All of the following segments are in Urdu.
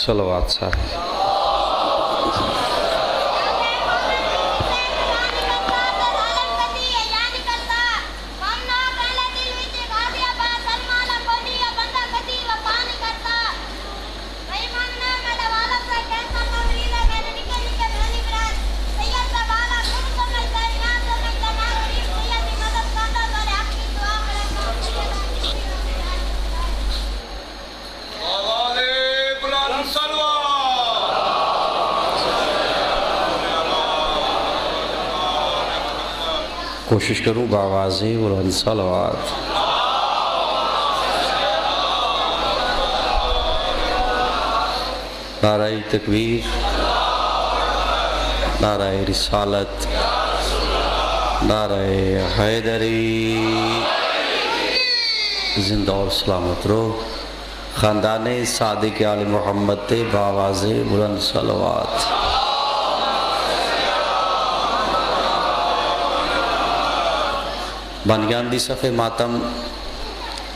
صلوات سارے کوشش کروں بآواز بلند صلوات نعرہ تکبیر نعرہ رسالت نعرہ حیدری زندہ اور سلامت رو خاندان صادق آل محمد تے بآواز بلند صلوات بانیان دی صفحے ماتم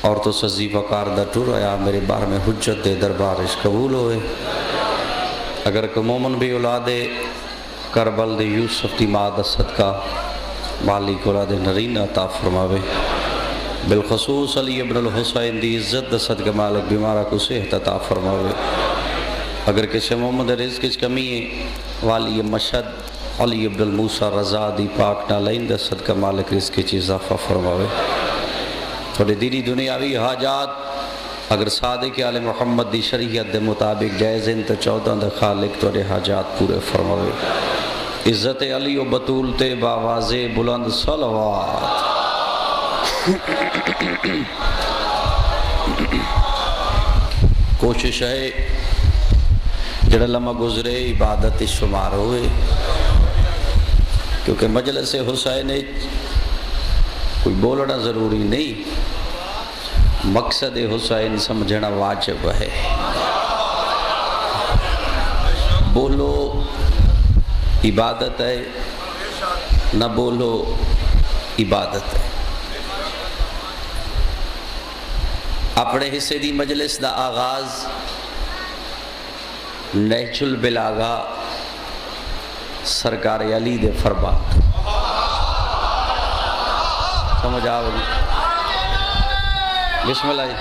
اور تو سزی وقار دا ٹور آیا میرے بار میں حجت دے دربارش قبول ہوئے اگر کہ مومن بھی اولاد کربل دے یوسف دی مادہ صدقہ مالک اولاد نرین عطا فرماوے بالخصوص علی ابن الحسین دی عزت دا صدقہ مالک بیمارہ کو صحت عطا فرماوے اگر کسی مومن دے رزق کی کمی ہے والی مشہد علی عبد الموسیٰ رضا دی پاک نالین دا صدقہ مالک رزق کی چیز اضافہ فرماوے تھوڑے دینی دنیاوی حاجات اگر صادق آل محمد دی شریعت دے مطابق جائز ان تا 14 دا خالق تھوڑے حاجات پورے فرماوے عزت علی و بطول تے باواز بلند صلوات کوشش ہے جڑا لمحہ گزرے عبادت شمار ہوئے کیونکہ مجلس حسین کوئی بولنا ضروری نہیں مقصد حسین سمجھنا واجب ہے بولو عبادت ہے نہ بولو عبادت ہے اپنے حصے دی مجلس دا آغاز نہج البلاغہ سرکار علی دے فرمان سمجھ آوے بسم اللہ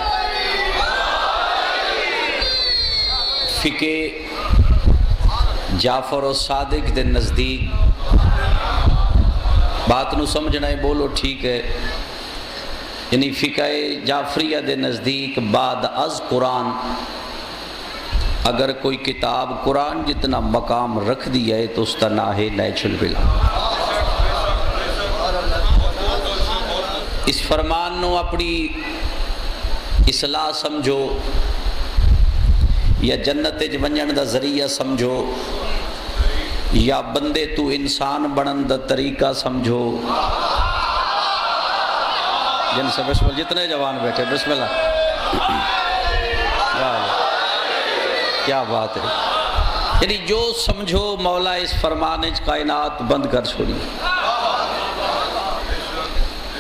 فقہ جعفر و صادق دے نزدیک بات نو سمجھنا ہے بولو ٹھیک ہے یعنی فقہ جعفریہ دے نزدیک بعد از قرآن اگر کوئی کتاب قرآن جتنا مقام رکھ دیا ہے تو اس کا نام ہے نہج البلاغہ اس فرمان نو اپنی اصلاح سمجھو یا جنت ونجن دا ذریعہ سمجھو یا بندے تو انسان بنن دا طریقہ سمجھو جن سے بسم اللہ جتنے جوان بیٹھے بسم اللہ کیا بات ہے یعنی جو سمجھو مولا اس فرمانج کائنات بند کر چھوڑی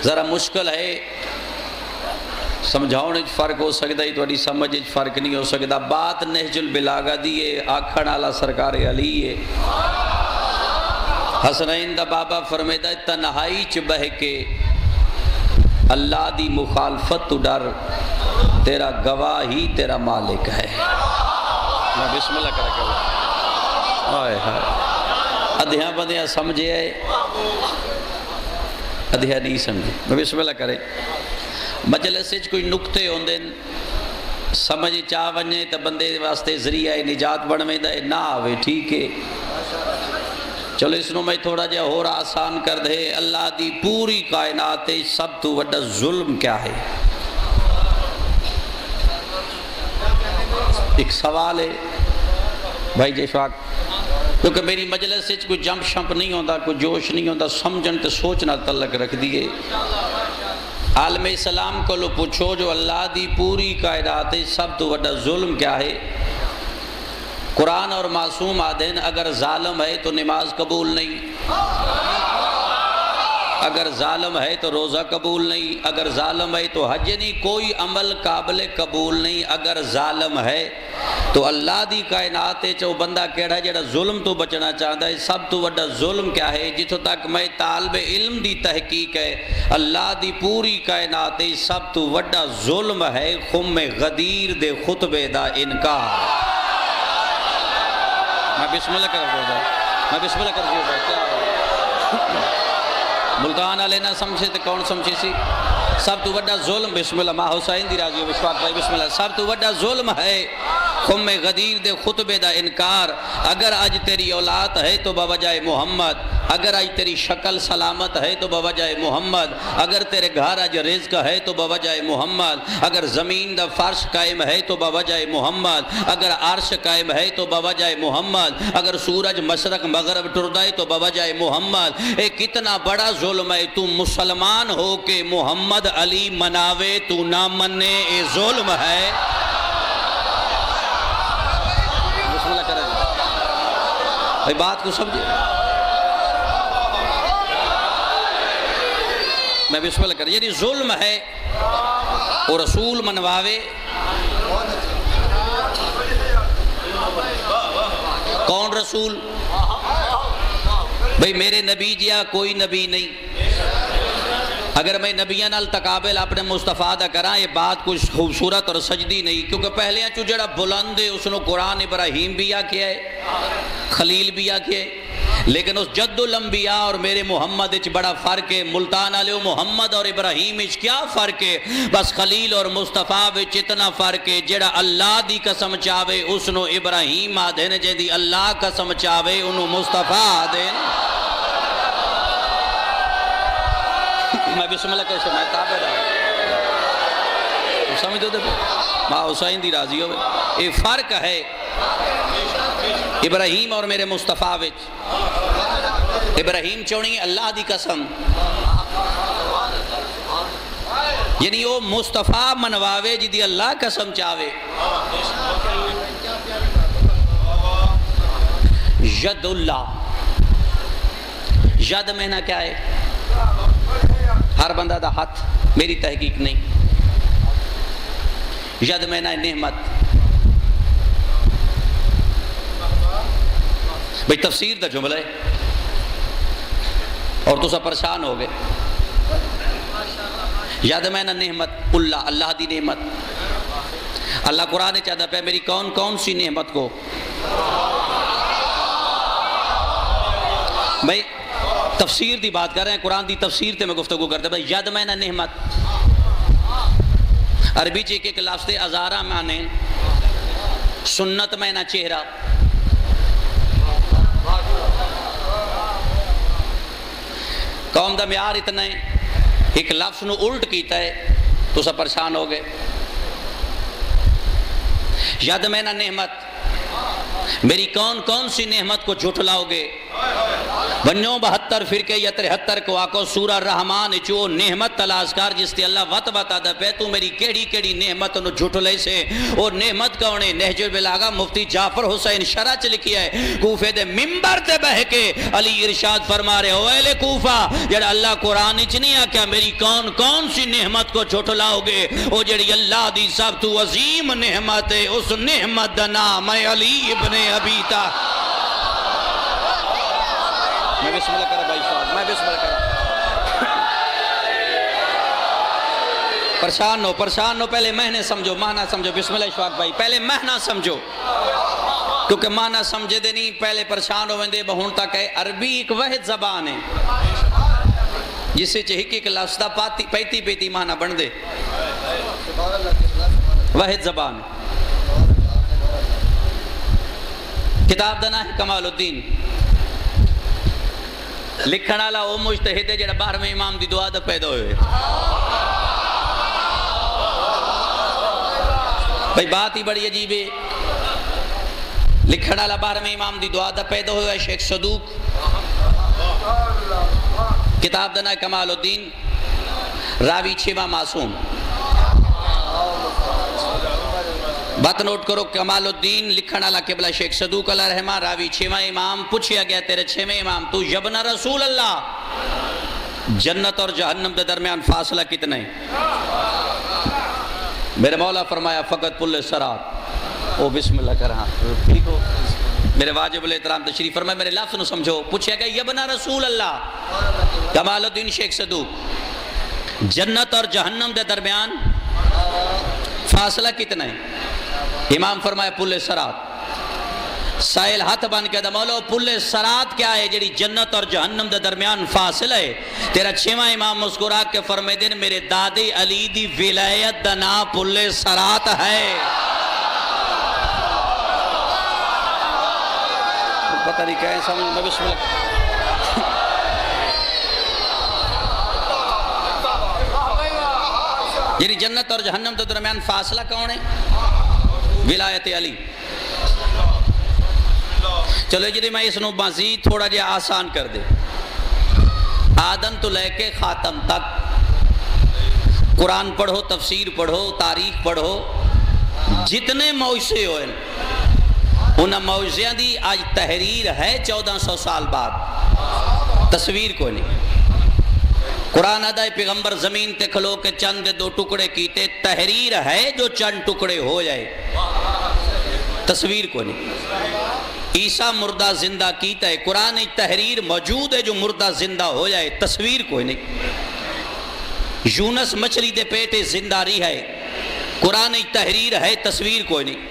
ذرا مشکل ہے سمجھاؤنے فرق ہو سکتا ہے توڑی سمجھ فرق نہیں ہو سکتا بات نہج البلاغہ دیئے آکھن آلہ سرکار علی ہے حسنین دا بابا فرمیدہ تنہائی چ بہ کے اللہ دی مخالفت تو ڈر تیرا گواہ ہی تیرا مالک ہے میں بسم اللہ کرے آئے ہائے ادھیاں بندیاں سمجھے آئے ادھیاں نہیں سمجھے میں بسم اللہ کرے مجلس سے کوئی نکتے ہوندے سمجھ چاہ ونجے تا بندے واسطے ذریعہ نجات بڑھویں دے نہ آوے ٹھیک ہے چلو اس نو میں تھوڑا جا اور آسان کر دے اللہ دی پوری کائنات سب تو وڈا ظلم کیا ہے ایک سوال ہے بھائی جیشواق کیونکہ میری مجلس سے کوئی جمپ شمپ نہیں ہوتا کوئی جوش نہیں ہوتا سمجھن تے سوچنا تعلق رکھ دیئے عالم اسلام کو لو پوچھو جو اللہ دی پوری کائنات سب تو وڈا ظلم کیا ہے قرآن اور معصوم آدھین اگر ظالم ہے تو نماز قبول نہیں اگر ظالم ہے تو روزہ قبول نہیں، اگر ظالم ہے تو حج نہیں، کوئی عمل قابل قبول نہیں۔ اگر ظالم ہے تو اللہ دی کائنات چو بندہ کیڑا جڑا ظلم تو بچنا چاہتا ہے۔ سب تو وڈا ظلم کیا ہے؟ جتوں تک میں طالب علم دی تحقیق ہے، اللہ دی پوری کائنات سب تو وڈا ظلم ہے خم غدیر دے خطبے دا انکار۔ میں بسم اللہ کر رہا ہوں، میں بسم اللہ کر رہا ہوں، کیا ہو ملتان والے نہ سمجھے تو کون سمجھے سی؟ سب تو وڈا ظلم، بسم اللہ ماں حسین دی راضی وشواق بھائی بسم اللہ، سب تو وڈا ظلم ہے خم غدیر دے خطبے دا انکار۔ اگر آج تیری اولاد ہے تو بوجہ محمد، اگر آج تیری شکل سلامت ہے تو بوجہ محمد، اگر تیرے گھر آج رزق ہے تو بوجہ محمد، اگر زمین دا فرش قائم ہے تو بوجہ محمد، اگر عرش قائم ہے تو بوجہ محمد، اگر سورج مشرق مغرب ٹردا ہے تو بوجہ محمد۔ اے کتنا بڑا ظلم ہے، تو مسلمان ہو کے محمد علی مناوے تو نہ منے، اے ظلم ہے۔ بسم اللہ کریں بھائی، بات کو سمجھے، میں بسم اللہ کریں، یعنی ظلم ہے اور رسول منواوے۔ کون رسول؟ بھئی میرے نبی جیا کوئی نبی نہیں۔ اگر میں نبیان التقابل اپنے مصطفیٰ دا کراں، یہ بات کچھ خوبصورت اور سجدی نہیں، کیونکہ پہلے چو جڑا بلند ہے اس نے قرآن ابراہیم بھی کیا ہے، خلیل بھی کیا ہے، لیکن اس جد الانبیاء اور میرے محمد اچ بڑا فرق ہے۔ ملتان علیہ محمد اور ابراہیم اچ کیا فرق ہے؟ بس خلیل اور مصطفیٰ وچ اتنا فرق ہے، جڑا اللہ دی قسم چاہے اس نو ابراہیم آدھے نے، جیدی اللہ قسم چاہے انہوں مصطفیٰ آدھے۔ میں بسم اللہ کیسے میں تابع رہا سمجھ دو دے ماں حسین دی راضی ہوئے۔ یہ فرق ہے ابراہیم اور میرے مصطفیٰ وچ۔ ابراہیم چونی اللہ دی قسم، یعنی وہ مصطفیٰ منواوے جدی اللہ قسم چاہے۔ ید اللہ، ید میں نہ کیا ہے؟ ہر بندہ دا ہاتھ، میری تحقیق نہیں۔ ید میں نہ نعمت، بھئی تفسیر دا جملہ ہے اور تو سب پریشان ہو گئے۔ ید میں نہ نعمت اللہ، اللہ دی نعمت۔ اللہ قرآن چاہتا پہ میری کون کون سی نعمت کو، بھئی تفسیر دی بات کر رہے ہیں، قرآن دی تفسیر تے میں گفتگو کرتے ہیں۔ ید میں نہ نعمت، عربی چیک ایک لفظ ازارہ مانے، سنت میں نہ چہرہ۔ قوم دا معیار اتنا ہے، ایک لفظ نو الٹ کیتا ہے تو سب پریشان ہو گئے۔ ید میں نہ نعمت، میری کون کون سی نعمت کو جھٹلاؤ گے؟ بنیوں 72 فرقے یا 73 کو آکو سورہ رحمان چو نعمت تلاش کر جس تے اللہ وط بتا دا پہ تو میری کیڑی کیڑی نعمت انہوں جھٹلے سے، اور نعمت کونیں نہج البلاغہ مفتی جعفر حسین شرح چ لکھیا ہے۔ کوفے دے ممبر تے بہ کے علی ارشاد فرما رہے ہو اہل کوفہ، جڑا اللہ قرآن اچ نہیں آکیا میری کون کون سی نعمت کو جھٹلاؤ گے؟ وہ جڑی اللہ دی سب تو عظیم نعمت ہے، اس نعمت دا نام ہے علی ابن ابی طالب۔ میں بسم اللہ کرا بھائی صاحب، میں بسم اللہ کرا۔ پریشان ہو، پہلے مہنے سمجھو، معنی سمجھو۔ بسم اللہ اشفاق بھائی، پہلے مہنہ سمجھو، کیونکہ معنی سمجھے دے نہیں پہلے پریشان ہو ویندے بہن تک ہے۔ عربی ایک واحد زبان ہے جسے چہک ایک لفظ دا پیتی پیتی معنی بن دے، واحد زبان ہے۔ کتاب دا نام ہے کمال الدین، لکھن والا وہ مجتہد ہے جڑا 12ویں امام دی دعا دا پیدا ہوئے۔ بھئی بات ہی بڑی عجیب ہے، لکھن والا 12ویں امام دی دعا دا پیدا ہوئے شیخ صدوق، کتاب دا نام کمال الدین، راوی 6واں معصوم۔ بات نوٹ کرو، کمال الدین لکھن والا قبلہ شیخ صدوق علیہ رحمہ، راوی 6واں امام۔ پوچھیا گیا تیرے 6ویں امام تو یبن رسول اللہ، جنت اور جہنم کے درمیان فاصلہ کتنا ہے؟ میرے مولا فرمایا فقط پل سرات. او بسم اللہ کر. ہاں ٹھیک ہو میرے واجب الاحترام تشریف فرمائے. میرے لفظ نو سمجھو. پوچھے گا یبنا رسول اللہ کمال الدین شیخ صدوق جنت اور جہنم کے درمیان فاصلہ کتنا ہے؟ امام فرمایا پل سرات. سائل ہاتھ بن کے دا مولو پل سرات کیا ہے جڑی جنت اور جہنم دے درمیان فاصلہ ہے؟ تیرا چھواں امام مسکرا کے فرمائے دین میرے دادی علی دی ولایت دا نام پل سرات ہے. پتہ نہیں کہیں سمجھ میں. بسم اللہ. یعنی جنت اور جہنم دے درمیان فاصلہ کون ہے؟ ولایت علی. چلو جی میں اس نو مزید تھوڑا جہا آسان کر دے. آدم تو لے کے خاتم تک قرآن پڑھو، تفسیر پڑھو، تاریخ پڑھو، جتنے معجزے ہوئے ان معجزیاں دی آج تحریر ہے 1400 سال بعد. تصویر کوئی نہیں. قرآن ادائے پیغمبر زمین تے کھلو کے چند دو ٹکڑے کیتے. تحریر ہے جو چند ٹکڑے ہو جائے. تصویر کوئی نہیں. عیسیٰ مردہ زندہ کیتا ہے. قرآن تحریر موجود ہے جو مردہ زندہ ہو جائے. تصویر کوئی نہیں. یونس مچھلی دے پیٹے زندہ رہی ہے. قرآن تحریر ہے. تصویر کوئی نہیں.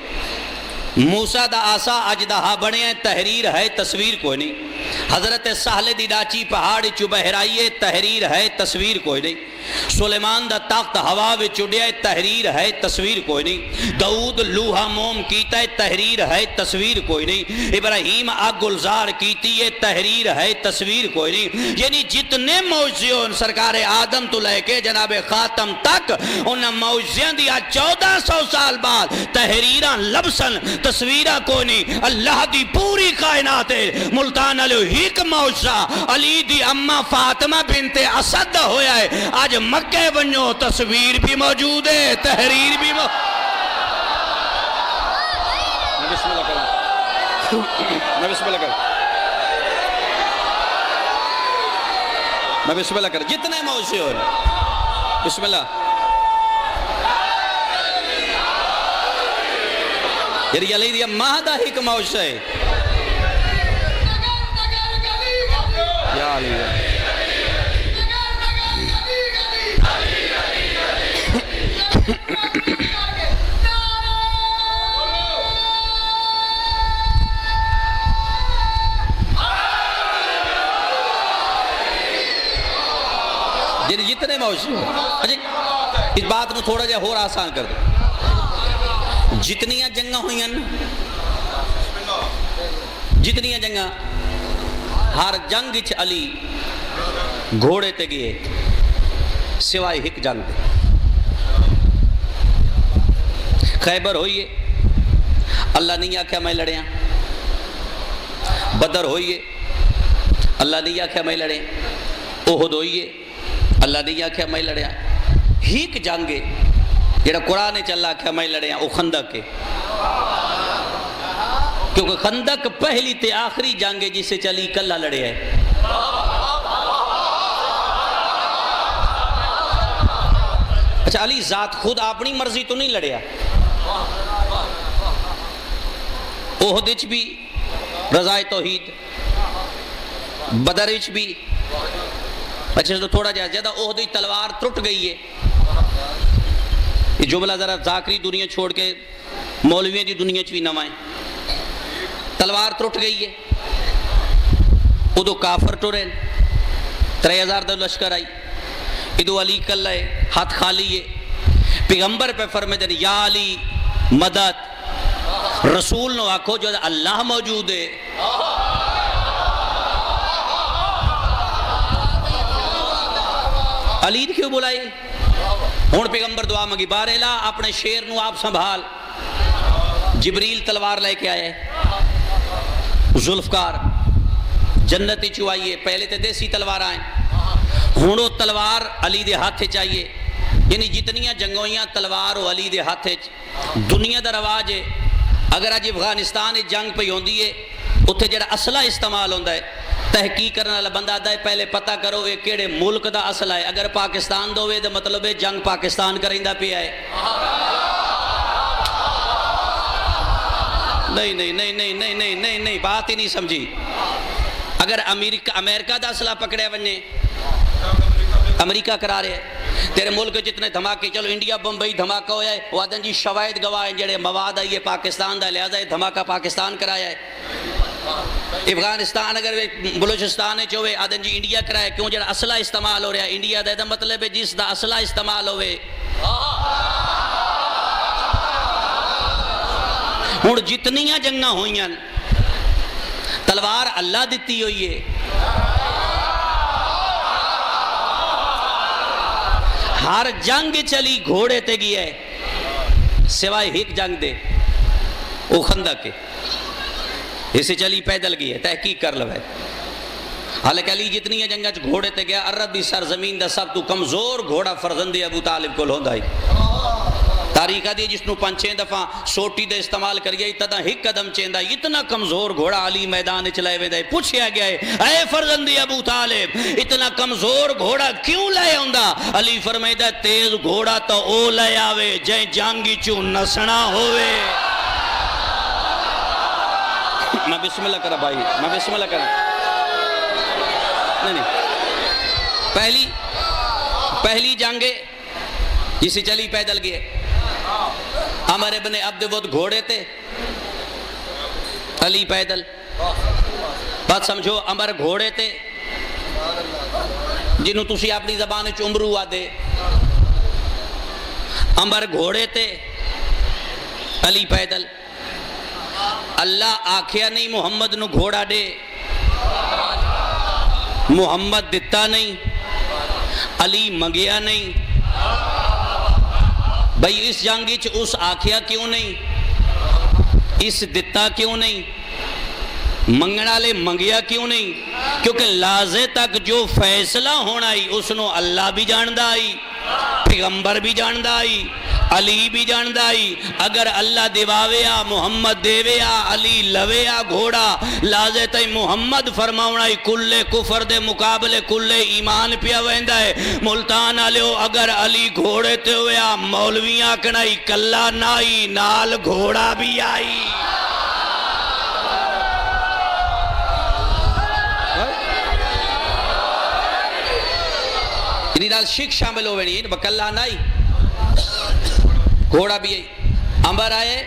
موسیٰ دا آسا اجدہا بنے ہیں. تحریر ہے. تصویر کوئی نہیں. حضرت سہل دی ڈاچی پہاڑی چو بہرائیے. تحریر ہے. تصویر کوئی نہیں. سلیمان دا تخت ہوا وچ اڈیا ہے. تحریر ہے. تصویر کوئی نہیں. داؤد لوہا موم کیتا ہے. تحریر ہے. تصویر کوئی نہیں. ابراہیم آگ گلزار کیتی ہے. تحریر ہے. تصویر کوئی نہیں. یعنی جتنے معجزے سرکار آدم تو لے کے جناب خاتم تک ان معجزیاں دیا 1400 سال بعد تحریراں لبسن تصویرہ کوئی نہیں. اللہ دی پوری کائنات ہے. ملتان علیہ ایک معجزہ علی دی اماں فاطمہ بنت اسد ہویا ہے. آج مکہ بنو تصویر بھی موجود ہے. تحریر بھی موجود. بسم اللہ کریں. میں بسم اللہ کریں. میں بسم اللہ کریں. جتنے معجزے ہو بسم اللہ. یعنی علی دی اماں دا ایک معجزہ ہے. یا علی جتنے معجزے ہو. اس بات نو تھوڑا جا اور آسان کر دو. جتنیاں جنگاں ہوئی ہیں جتنیاں جنگاں ہر جنگ وچ علی گھوڑے تے گئے سوائے ایک جنگ دے. خیبر ہوئیے اللہ نہیں آکھیا میں لڑیاں. بدر ہوئیے اللہ نہیں آکھیا میں لڑیں. احد ہوئیے اللہ نہیں آکھیا میں لڑیاں. ایک جنگ جڑا قرآن چ اللہ آکھیا میں لڑیاں وہ خندق ہے. کیونکہ خندق پہلی تے آخری جنگ ہے جسے چلی کلہ لڑے ہے. اچھا علی ذات خود اپنی مرضی تو نہیں لڑیا. احد وچ بھی رضائے توحید، بدر وچ بھی. اچھا تو تھوڑا جہاں زیادہ احد وچ تلوار ٹوٹ گئی ہے. یہ جملہ ذرا ذاکری دنیا چھوڑ کے مولویوں دی دنیا چ بھی نوائیں. تلوار ٹوٹ گئی ہے. ادو کافر ٹورے 3000 دا لشکر آئی. ادو علی کلہ ہے ہاتھ خالی ہے. پیغمبر پہ فرمائے دیں یا علی مدد. رسول نو آکھو جو اللہ موجود ہے. علی کیوں بلائی؟ ہون پیغمبر دعا مگی بارہلا اپنے شیر نو آپ سنبھال. جبریل تلوار لے کے آئے. ذوالفقار جنتی چوائیے. پہلے تے دیسی تلوار آئیں. ہونو تلوار علی دے ہاتھے چاہیے. یعنی جتنیاں جنگویاں تلوار و علی دے ہاتھے. دنیا دا رواج ہے اگر آج افغانستان جنگ پہ ہوندی ہے اتھے جڑا اسلحہ استعمال ہوندہ ہے تحقیق کرنے والا بندہ آتا ہے پہلے پتہ کرو یہ کیڑے ملک دا اصل ہے. اگر پاکستان دو وے تو مطلب ہے جنگ پاکستان کریندہ پیا ہے. نہیں بات ہی نہیں سمجھی. اگر امریکہ دا اصلہ پکڑے ونجے امریکہ کرا رہے ہیں تیرے ملک جتنے دھماکے, چلو انڈیا بمبئی دھماکہ ہویا ہے, وہ آدھن جی شواہد گواہ ہیں جڑے مواد آئیے پاکستان دا, لہذا یہ دھماکہ پاکستان کرایا ہے. افغانستان اگر بلوچستان چوے آدھن جی انڈیا کرایا, کیوں جڑا اصلہ استعمال ہو رہا ہے انڈیا دا مطلب ہے جس دا اصلہ استعمال ہوئے. ہوں جتنیاں جنگاں ہوئیاں تلوار اللہ دیتی ہوئی ہے, ہر جنگ چلی گھوڑے تے گیا ہے سوائے ایک جنگ دے وہ خندق ہے, اسے چلی پیدل گئی ہے. تحقیق کر لو ہے. حالانکہ علی جتنی جنگاں گھوڑے تے گیا, عرب دی سرزمین دا سب تو کمزور گھوڑا فرزند ابو طالب کو لوندا ہے. تاریخ دی جس نو 5-6 دفعہ سوٹی دے استعمال کریے تدا ایک قدم چیندا, اتنا کمزور گھوڑا علی میدان چ لے ویندا ہے. پوچھیا گیا ہے اے فرزند ابو طالب اتنا کمزور گھوڑا کیوں لے آوندا؟ علی فرمائدا تیز گھوڑا تو او لے آوے جے جنگ چوں نسنا ہوئے. میں بسم اللہ کرا بھائی, میں بسم اللہ کرا. نہیں پہلی جنگ جسے چلی پیدل گئے, عمر ابن عبد ود گھوڑے تے, علی پیدل. بات سمجھو, عمر گھوڑے تے جنہوں تسی اپنی زبان عمرو آدے, عمر گھوڑے تے علی پیدل. اللہ آکھیا نہیں محمد نو گھوڑا دے, محمد دتا نہیں, علی منگیا نہیں. بھئی اس جنگی چ اس آکھیا کیوں نہیں, اس دتا کیوں نہیں, منگنا لے منگیا کیوں نہیں؟ کیونکہ لازے تک جو فیصلہ ہونا ہی اس نو اللہ بھی جاندہ آئی, پیغمبر بھی جاندہ آئی, علی بھی جاندہ آئی. اگر اللہ دیواویا محمد دیویا علی لویا گھوڑا, لازے تائی محمد فرماؤنا ہی کل کفر دے مقابلے کل ایمان پیا ویندہ ہے. ملتان علیو اگر علی گھوڑے تے ہویا مولویاں کنائی کلا نائی نال گھوڑا بھی آئی. انہی نال شک شامل ہوئے نہیں, بکلہ نائی گھوڑا بھی آئی. عمر آئے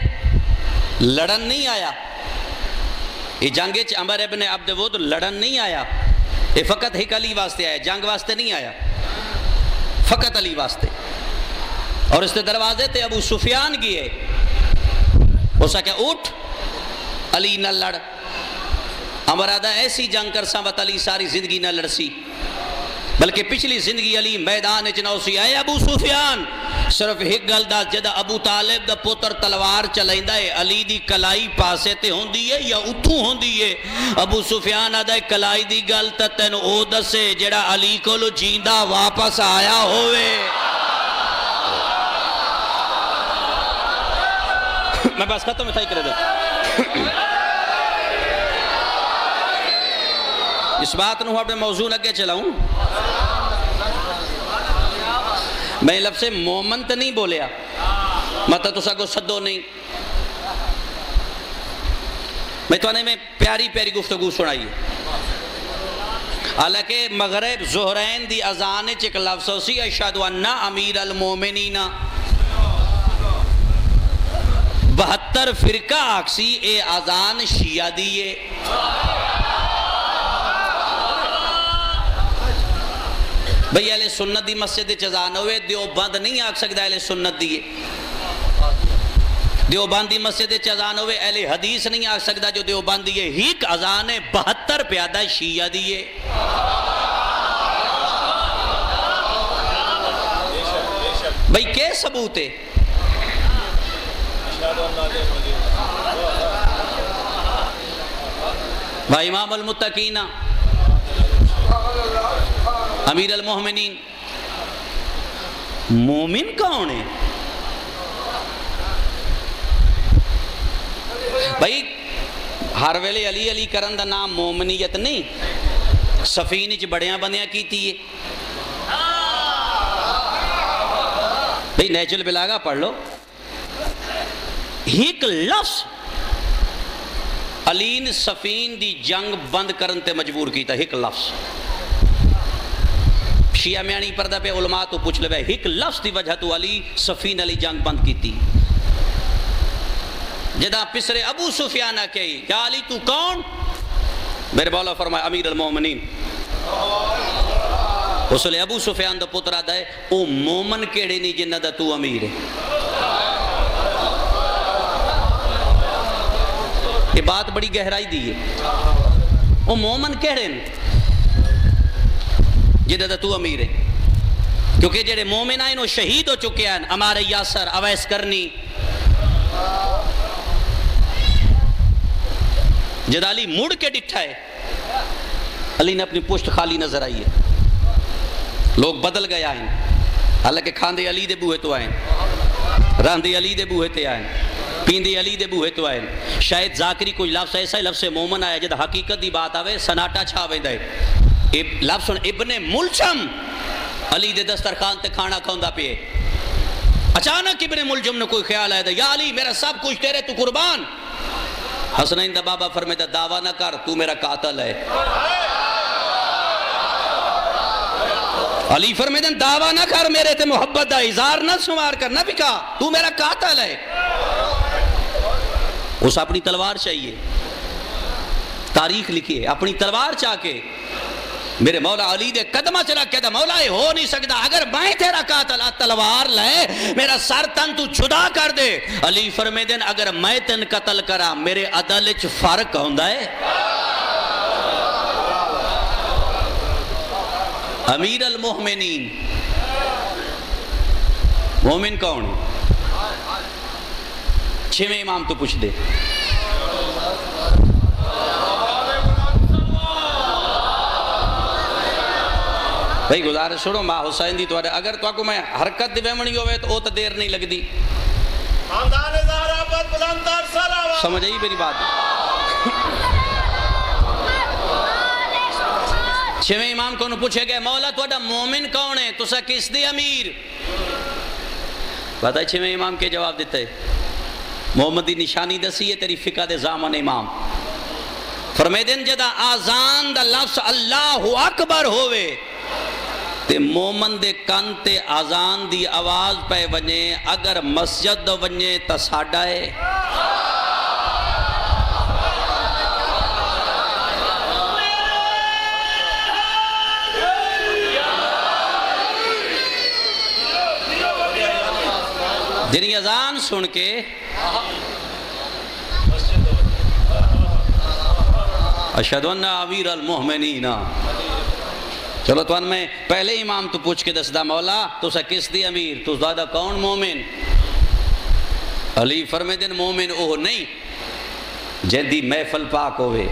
لڑن نہیں آیا, یہ جنگے چ عمر ابن عبد ود لڑن نہیں آیا, یہ فقط ایک علی واسطے آیا, جنگ واسطے نہیں آیا, فقط علی واسطے. اور اس دروازے تے ابو سفیان گئے, ہو سکے اٹھ علی نہ لڑ. عمر آدھا ایسی جنگ کر سامت علی ساری زندگی نہ لڑسی, بلکہ پچھلی زندگی علی میدان چناؤسی. اے ابو سفیان صرف ایک گل دا, جدہ ابو طالب دا پتر تلوار چلائندہ ہے علی دی کلائی پاسے تے ہوندی ہے یا اتھوں ہوندی ہے؟ ابو سفیان آدھا ہے کلائی دی گل تا تین او دسے جڑا علی کو لو جیندہ واپس آیا ہوئے. میں بس ختم میں تھا ہی کرے دے. اس بات نو اپنے موضوع لگے چلاؤں. میں لفظ مومن تو نہیں بولیا, مطلب تو سکو صدو نہیں. میں تو آنے میں پیاری پیاری گفتگو سنائی ہے. حالانکہ مغرب زہرین دی اذان چک لفظ سی اشہدو انہ امیر المومنین, 72 فرقہ آکسی اے اذان شیعہ دیئے. بھئی اہل سنت دی مسجد چزان ہوئے, دیوبند نہیں آکھ سکتا اہل سنت دیئے. دیوبند دی مسجد چزان ہوئے, اہل حدیث نہیں آکھ سکتا جو دیوبند دیئے. ہیک اذان 72 پیادہ شیعہ دیئے. بھئی کیا ثبوت ہے؟ بھائی امام المتقین امیر المومنین, مومن کون ہے؟ بھائی ہر ویلے علی علی کرن دا نام مومنیت نہیں, سفین چ بڑیاں بندیاں کیتی ہے بھئی نیچل بلاغا پڑھ لو ایک لفظ علی نے سفین دی جنگ بند کرن تے مجبور کیتا ایک لفظ شیعہ میانی پردہ پہ علماء تو پوچھ لے بھائی ایک لفظ دی وجہ تو علی سفین علی جنگ بند کیتی جدا پسر ابو سفیانہ کہی یا علی تو کون میرے مولا فرمایا امیر المومنین اس لئے ابو سفیان دا پترہ دائے او مومن کیڑے نہیں جنہ دا تو امیر ہے یہ بات بڑی گہرائی دی ہے او مومن کیڑے نہیں جنہ دا تو امیر ہے کیونکہ جڑے مومن آئیں وہ شہید ہو چکے ہیں عمار یاسر اویس کرنی جد علی مڑ کے ڈٹھا ہے علی نے اپنی پشت خالی نظر آئی ہے لوگ بدل گئے آئیں حالانکہ کھاندے علی دے بوہے تو آئیں راندے علی دے بوہے تے آئیں پیندے علی دے بوہے تو آئیں شاید ذاکری کوئی لفظ ایسا ہی لفظ مومن آیا جد حقیقت دی بات آوے سناٹا چھاوے دے لفظ ابن ملجم علی دے دسترخوان تے کھانا کھوندا پہ اچانک ابن ملجم نے کوئی خیال آیا یا علی میرا سب کچھ تیرے تو قربان حسنین دا بابا فرمیدہ دعویٰ نہ کر تو میرا قاتل ہے علی فرمیدہ دعویٰ نہ کر میرے تے محبت دا اظہار نہ سمار کر نہ بکا تو میرا قاتل ہے اس اپنی تلوار چاہیے تاریخ لکھی ہے اپنی تلوار چاہ کے میرے مولا علی دے قدمہ چلا کہتا مولا یہ ہو نہیں سکتا اگر میں تیرا قاتل تلوار لے میرا سر تن تو چھدا کر دے علی فرمیدن اگر میں تن قتل کرا میرے عدل چ فرق ہوندا ہے امیر المومنین مومن کون ہے چھویں امام تو پوچھ دے بھئی گزارش چھوڑو ماں حسین دی تو اگر تو کو میں حرکت دی ویمنی ہوئے تو تو دیر نہیں لگ دی سمجھ آئی میری بات چھویں امام کو پوچھے گئے مولا تو مومن کون ہے تو سا کس دی امیر بتا چھویں امام کے جواب دیتا ہے محمد دی نشانی دسی ہے تیری فقہ دے زامن امام فرمیدن جدا آزان دا لفظ اللہ اکبر ہوئے تے مومن دے کن تے آزان دی آواز پہ ونجے اگر مسجد ونجے تا ساڑھا ہے جنہی اذان سن کے اشہدو انہ امیر المومنین چلو تو ان میں پہلے امام تو پوچھ کے دس دا مولا تو سا کس دی امیر تو زیادہ کون مومن علی فرمیدن مومن اوہ نہیں جدی محفل پاک ہوئے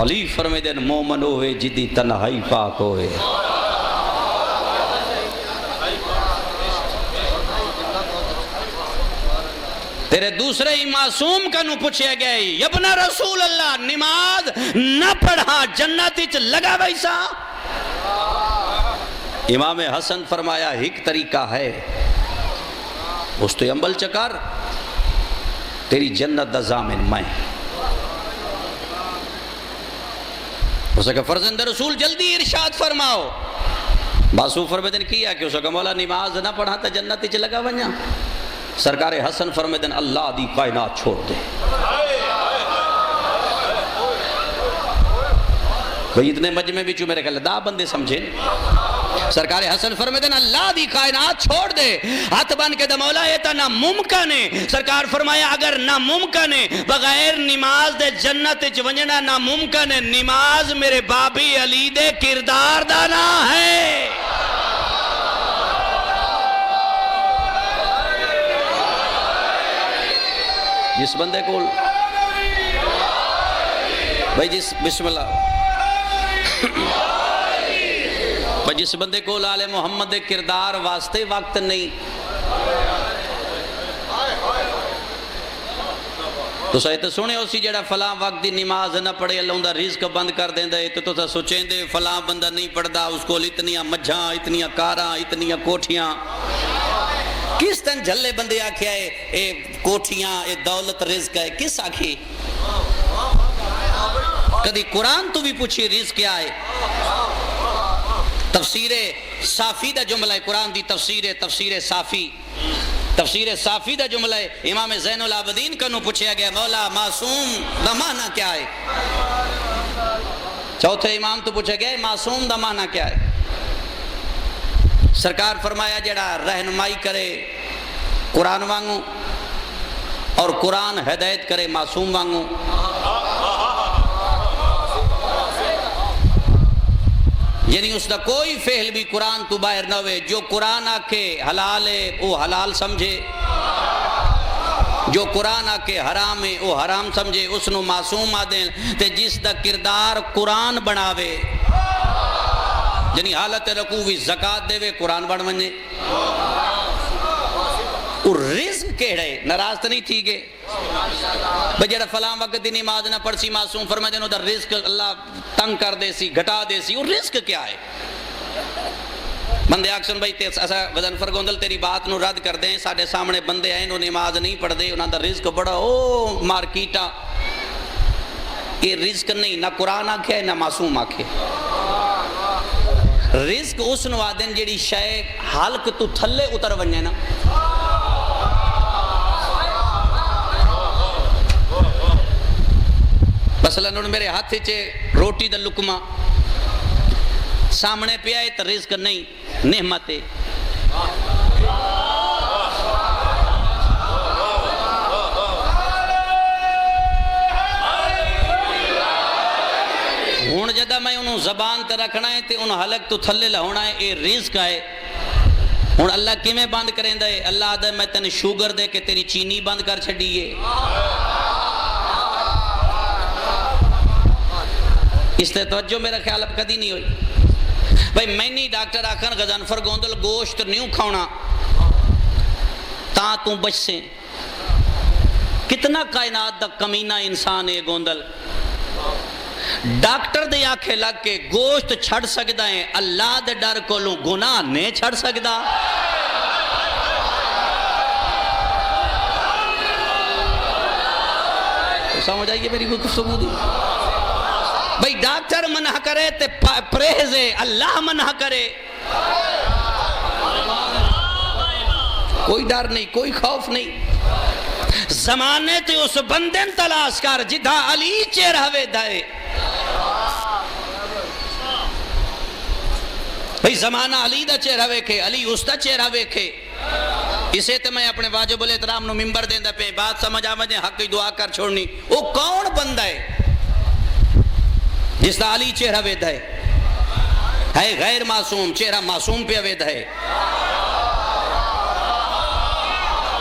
علی فرمیدن مومن ہوئے جدی تنہائی پاک ہوئے تیرے دوسرے ہی معصوم کا نو پوچھے گئے ابن رسول اللہ نماز نہ پڑھا جنتی چ لگا ویسا امام حسن فرمایا ایک طریقہ ہے اس تو عمل چکر تیری جنت دا ضامن میں اسے کہ فرزند رسول جلدی ارشاد فرماؤ باسو فرمیدن کیا کہ اسے کہ مولا نماز نہ پڑھا تا جنتی چ لگا ونیا سرکار حسن فرمیدن اللہ دی کائنات چھوڑ دے بھئی اتنے مجمع بھی چو میرے کہا دا بندے سمجھیں سرکار حسن فرمیدن اللہ دی کائنات چھوڑ دے ہاتھ بان کے دا مولا یہ تا ناممکن ہے سرکار فرمایا اگر ناممکن ہے بغیر نماز دے جنت ونجنا ناممکن ہے نماز میرے بابی علی دے کردار دانا ہے جس بندے کو بھائی بسم اللہ بھائی جس بندے کو لال محمد کردار واسطے وقت نہیں تو سائے تو سنے ہو سی جڑا فلاں وقت دی نماز نہ پڑھے اللہ اندہ رزق بند کر دیں دے تو تا سوچیں دے فلاں بندہ نہیں پڑھدا اس کو اتنیاں مجھاں اتنیاں کاراں اتنیاں کوٹھیاں کس تن جھلے بندے آکھے آئے اے کوٹھیاں اے دولت رزق ہے کس آکھی کدی قرآن تو بھی پوچھی رزق کیا ہے تفسیر صافی دا جملہ ہے قرآن دی تفسیر صافی تفسیر صافی دا جملہ ہے امام زین العابدین کنو پوچھیا گیا مولا معصوم دا معنی کیا ہے چوتھے امام تو پوچھا گیا معصوم دا معنی کیا ہے سرکار فرمایا جڑا رہنمائی کرے قرآن وانگو اور قرآن ہدایت کرے معصوم وانگو یعنی اس دا کوئی فعل بھی قرآن تو باہر نہ ہوئے جو قرآن آکے حلال ہے وہ حلال سمجھے جو قرآن آکے حرام ہے وہ حرام سمجھے اس نو معصوم آدیں تے جس دا کردار قرآن بناوے یعنی حالت رکوع بھی زکاة دے وے قرآن بن منجے اور رزق کہڑے ناراض تو نہیں تھی گے بجڑا فلاں وقت دی نماز نہ پڑھ سی معصوم فرمائے دینو در رزق اللہ تنگ کر دے سی گھٹا دے سی اور رزق کیا ہے بندے آکسن بھائی ایسا غضنفر گوندل تیری بات نو رد کر دیں ساڑھے سامنے بندے آئے نو نماز نہیں پڑھ دے انہاں در رزق بڑا او مارکیٹا یہ رزق نہیں نہ قرآن آکھے ہے نہ معصوم آکھے رزق اس نو آدن جیڑی شے حلق تو تھلے اتر ونجے نا مثلا میرے ہاتھ چے روٹی دا لکمہ سامنے پہ آئے تو رزق نہیں نعمت ہے ہون جدہ میں انہوں زبان تے رکھنا ہے تے انہوں حلق تو تھلے لہونا ہے اے رزق ہے ہون اللہ کی میں بند کریں دے اللہ دے میں تن شوگر دے کہ تیری چینی بند کر چھڑیے اس تے توجہ میرا خیال اب کدی نہیں ہوئی بھئی میں نہیں ڈاکٹر آکھن غضنفر گوندل گوشت نیوں کھاؤنا تاں توں بچ سے کتنا کائنات دا کمینہ انسان ہے گوندل ڈاکٹر دے آنکھیں لگ کے گوشت چھڑ سکدا ہے اللہ دے ڈر کو لوں گناہ نہیں چھڑ سکدا سمجھ آئیے میری گفتگو دی بھئی ڈاکٹر منع کرے تے پریزے اللہ منع کرے کوئی ڈر نہیں کوئی خوف نہیں زمانے تے اس بندن تلاش کر جدھا علی چہرہ وے دائے بھئی زمانہ علی دا چہرہ ویکھے علی اس دا چہرہ ویکھے اسے تے میں اپنے واجب الاحترام نو ممبر دیں دا پہ بات سمجھ آمدیں حق کی دعا کر چھوڑنی وہ کون بندہ ہے جس دا علی چہرہ وید ہے غیر معصوم چہرہ معصوم پہ وید ہے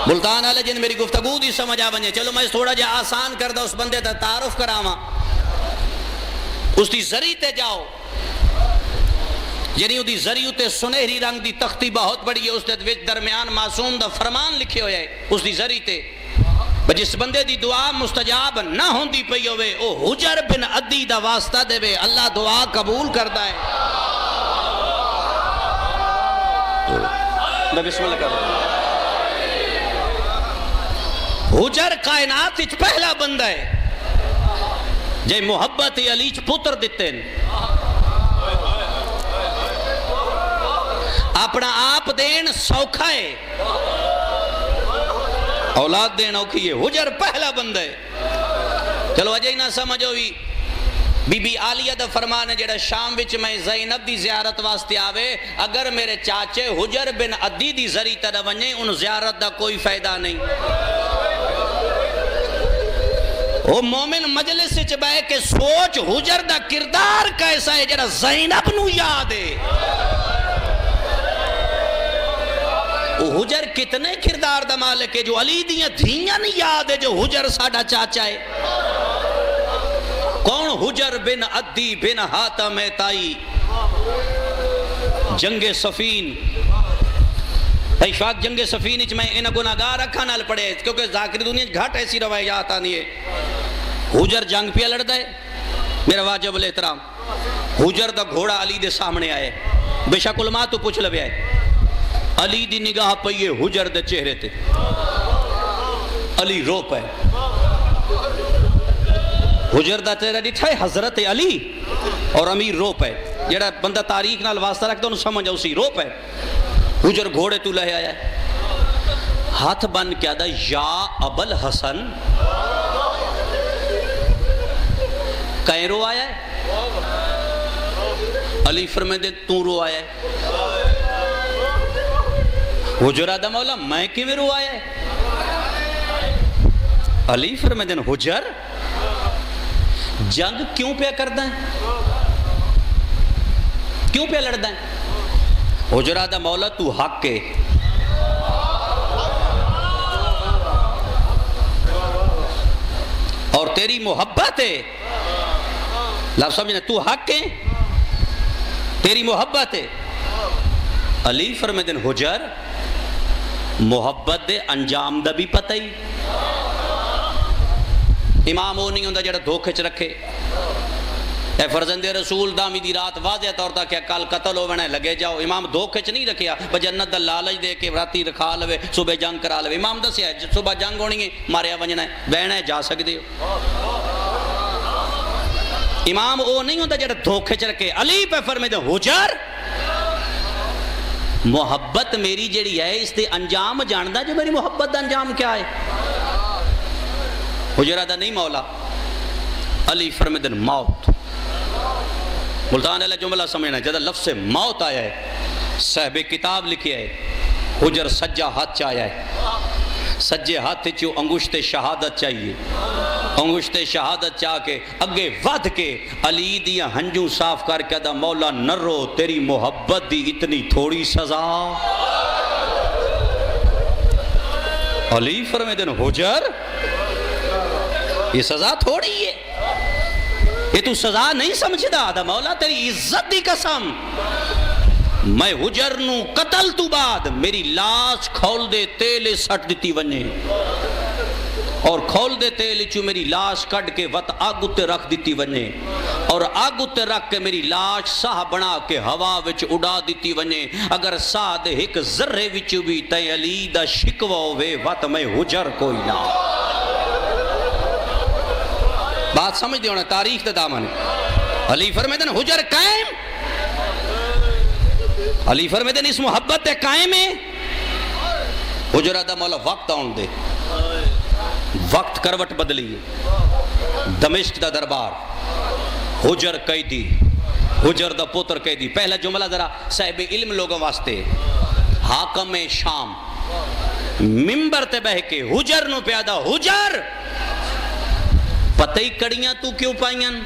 ملتان والے جن میری گفتگو دی سمجھ آ بنے چلو میں تھوڑا جا آسان کر دا اس بندے دا تعارف کراواں اس دی زری تے جاؤ یعنی دی زری تے سنہری رنگ دی تختی بہت بڑی ہے اس دے درمیان معصوم دا فرمان لکھے ہوئے اس دی زری تے جس بندے دی دعا مستجاب نہ ہوندی پئی ہوئے او حجر بن عدی دا واسطہ دے وے اللہ دعا قبول کردا ہے بسم اللہ کر حجر کائنات اچ پہلا بندہ ہے جے محبت علی چ پتر دیتے ہیں اپنا آپ دین سوکھا ہے اولاد دینا اوکھی ہے حجر پہلا بندہ ہے چلو اجے نہ سمجھو بی بی عالیہ دا فرمان ہے جڑا شام وچ میں زینب دی زیارت واسطے آوے اگر میرے چاچے حجر بن عدی دی زری طرح ونجے ان زیارت دا کوئی فائدہ نہیں وہ مومن مجلس سے بہ کے سوچ حجر دا کردار کیسا ہے جڑا زینب نو یاد ہے حجر کتنے کردار دا مالک ہے جو علی دیاں دھیاں نہیں یاد ہے جو حجر ساڑھا چاچا ہے کون حجر بن عدی بن حاتم تائی جنگ صفین اشفاق جنگ صفین میں انہیں گناہگار رکھا نال پڑے کیونکہ ذاکر دنیا گھٹ ایسی روایات آنی ہے. حجر جنگ پہ لڑتا ہے میرا واجب الاحترام. حجر دا گھوڑا علی دے سامنے آئے بے شک علماء تو پوچھ لبے آئے. علی دی نگاہ پئیے حجر دے چہرے تے. علی رو پائے. حجر دا چہرہ ڈٹھا ہے حضرت علی اور امیر رو پائے. جڑا بندہ تاریخ نال واسطہ رکھتا انہوں سمجھ جاؤ سی رو پائے. حجر گھوڑے تو لہے آیا ہے ہاتھ بن کیا دا یا ابل حسن کہیں رو آیا ہے. علی فرمائے دے تو رو آیا ہے. حجر آدھا مولا میں کیوں رو آیا ہے. علی فرمائے دے حجر جنگ کیوں پہ کردا ہے کیوں پہ لڑدا ہے. حجر آدھا مولا تو حق کے اور تیری محبت ہے. لفظ سمجھنا تو حق ہے تیری محبت ہے. علی فرمائے دن حجر محبت دے انجام دا بھی پتہ ہی. امام وہ نہیں ہوندہ جڑا دھوکے چ رکھے. اے فرزند رسول دامی دی رات واضح طور تا کہ کل قتل ہو ونے لگے جاؤ. امام دھوکے چ نہیں رکھیا بجنت دا لالچ دے کے راتی رکھا لوے صبح جنگ کرا لوے. امام دسیا ہے صبح جنگ ہونی ہے ماریا ونجنا ہے بہنا ہے جا سکتے ہو. امام وہ نہیں ہوتا جڑا دھوکے چ رکھے. علی پہ فرمائے دے حجر محبت میری جڑی ہے اس دے انجام جاندہ جو میری محبت دا انجام کیا ہے. حجر آدھا نہیں مولا. علی فرمائے دے موت. ملتان علیہ جملہ سمجھنا ہے جدہ لفظ موت آیا ہے صاحب کتاب لکھیا ہے. حجر سجا ہاتھ چاہیا ہے. سجے ہاتھ چو انگشت شہادت چاہیے. انگشت شہادت چاہ کے اگے ود کے علی دیا ہنجوں صاف کر کے دا مولا نرو تیری محبت دی اتنی تھوڑی سزا. علی فرمائے دن حجر یہ سزا تھوڑی ہے یہ تو سزا نہیں سمجھدا. دا مولا تیری عزت دی قسم میں حجر نو قتل تو بعد میری لاش کھول دے تیلے سٹ دیتی ونے اور کھول دے تیلے چو میری لاش کٹ کے وط آگ اتے رکھ دیتی ونے اور آگ اتے رکھ کے میری لاش ساہ بنا کے ہوا وچ اڑا دیتی ونے. اگر ساہ دے ایک ذرے وچ بھی تے علی دا شکوہ ہوئے وط میں حجر کوئی نہ. بات سمجھ دے ہونا تاریخ دا دامن. علی فرمائے دن حجر قائم. علی فرمائے دن اس محبت تے قائم ہے. حجر آدھا مولا وقت آن دے. وقت کروٹ بدلی ہے. دمشق دا دربار حجر قیدی حجر دا پوتر قیدی. پہلا جملہ ذرا صاحب علم لوگوں واسطے. حاکم شام ممبر تے بہ کے حجر نو پیادا حجر پتہ ہی کڑیاں تو کیوں پائیں.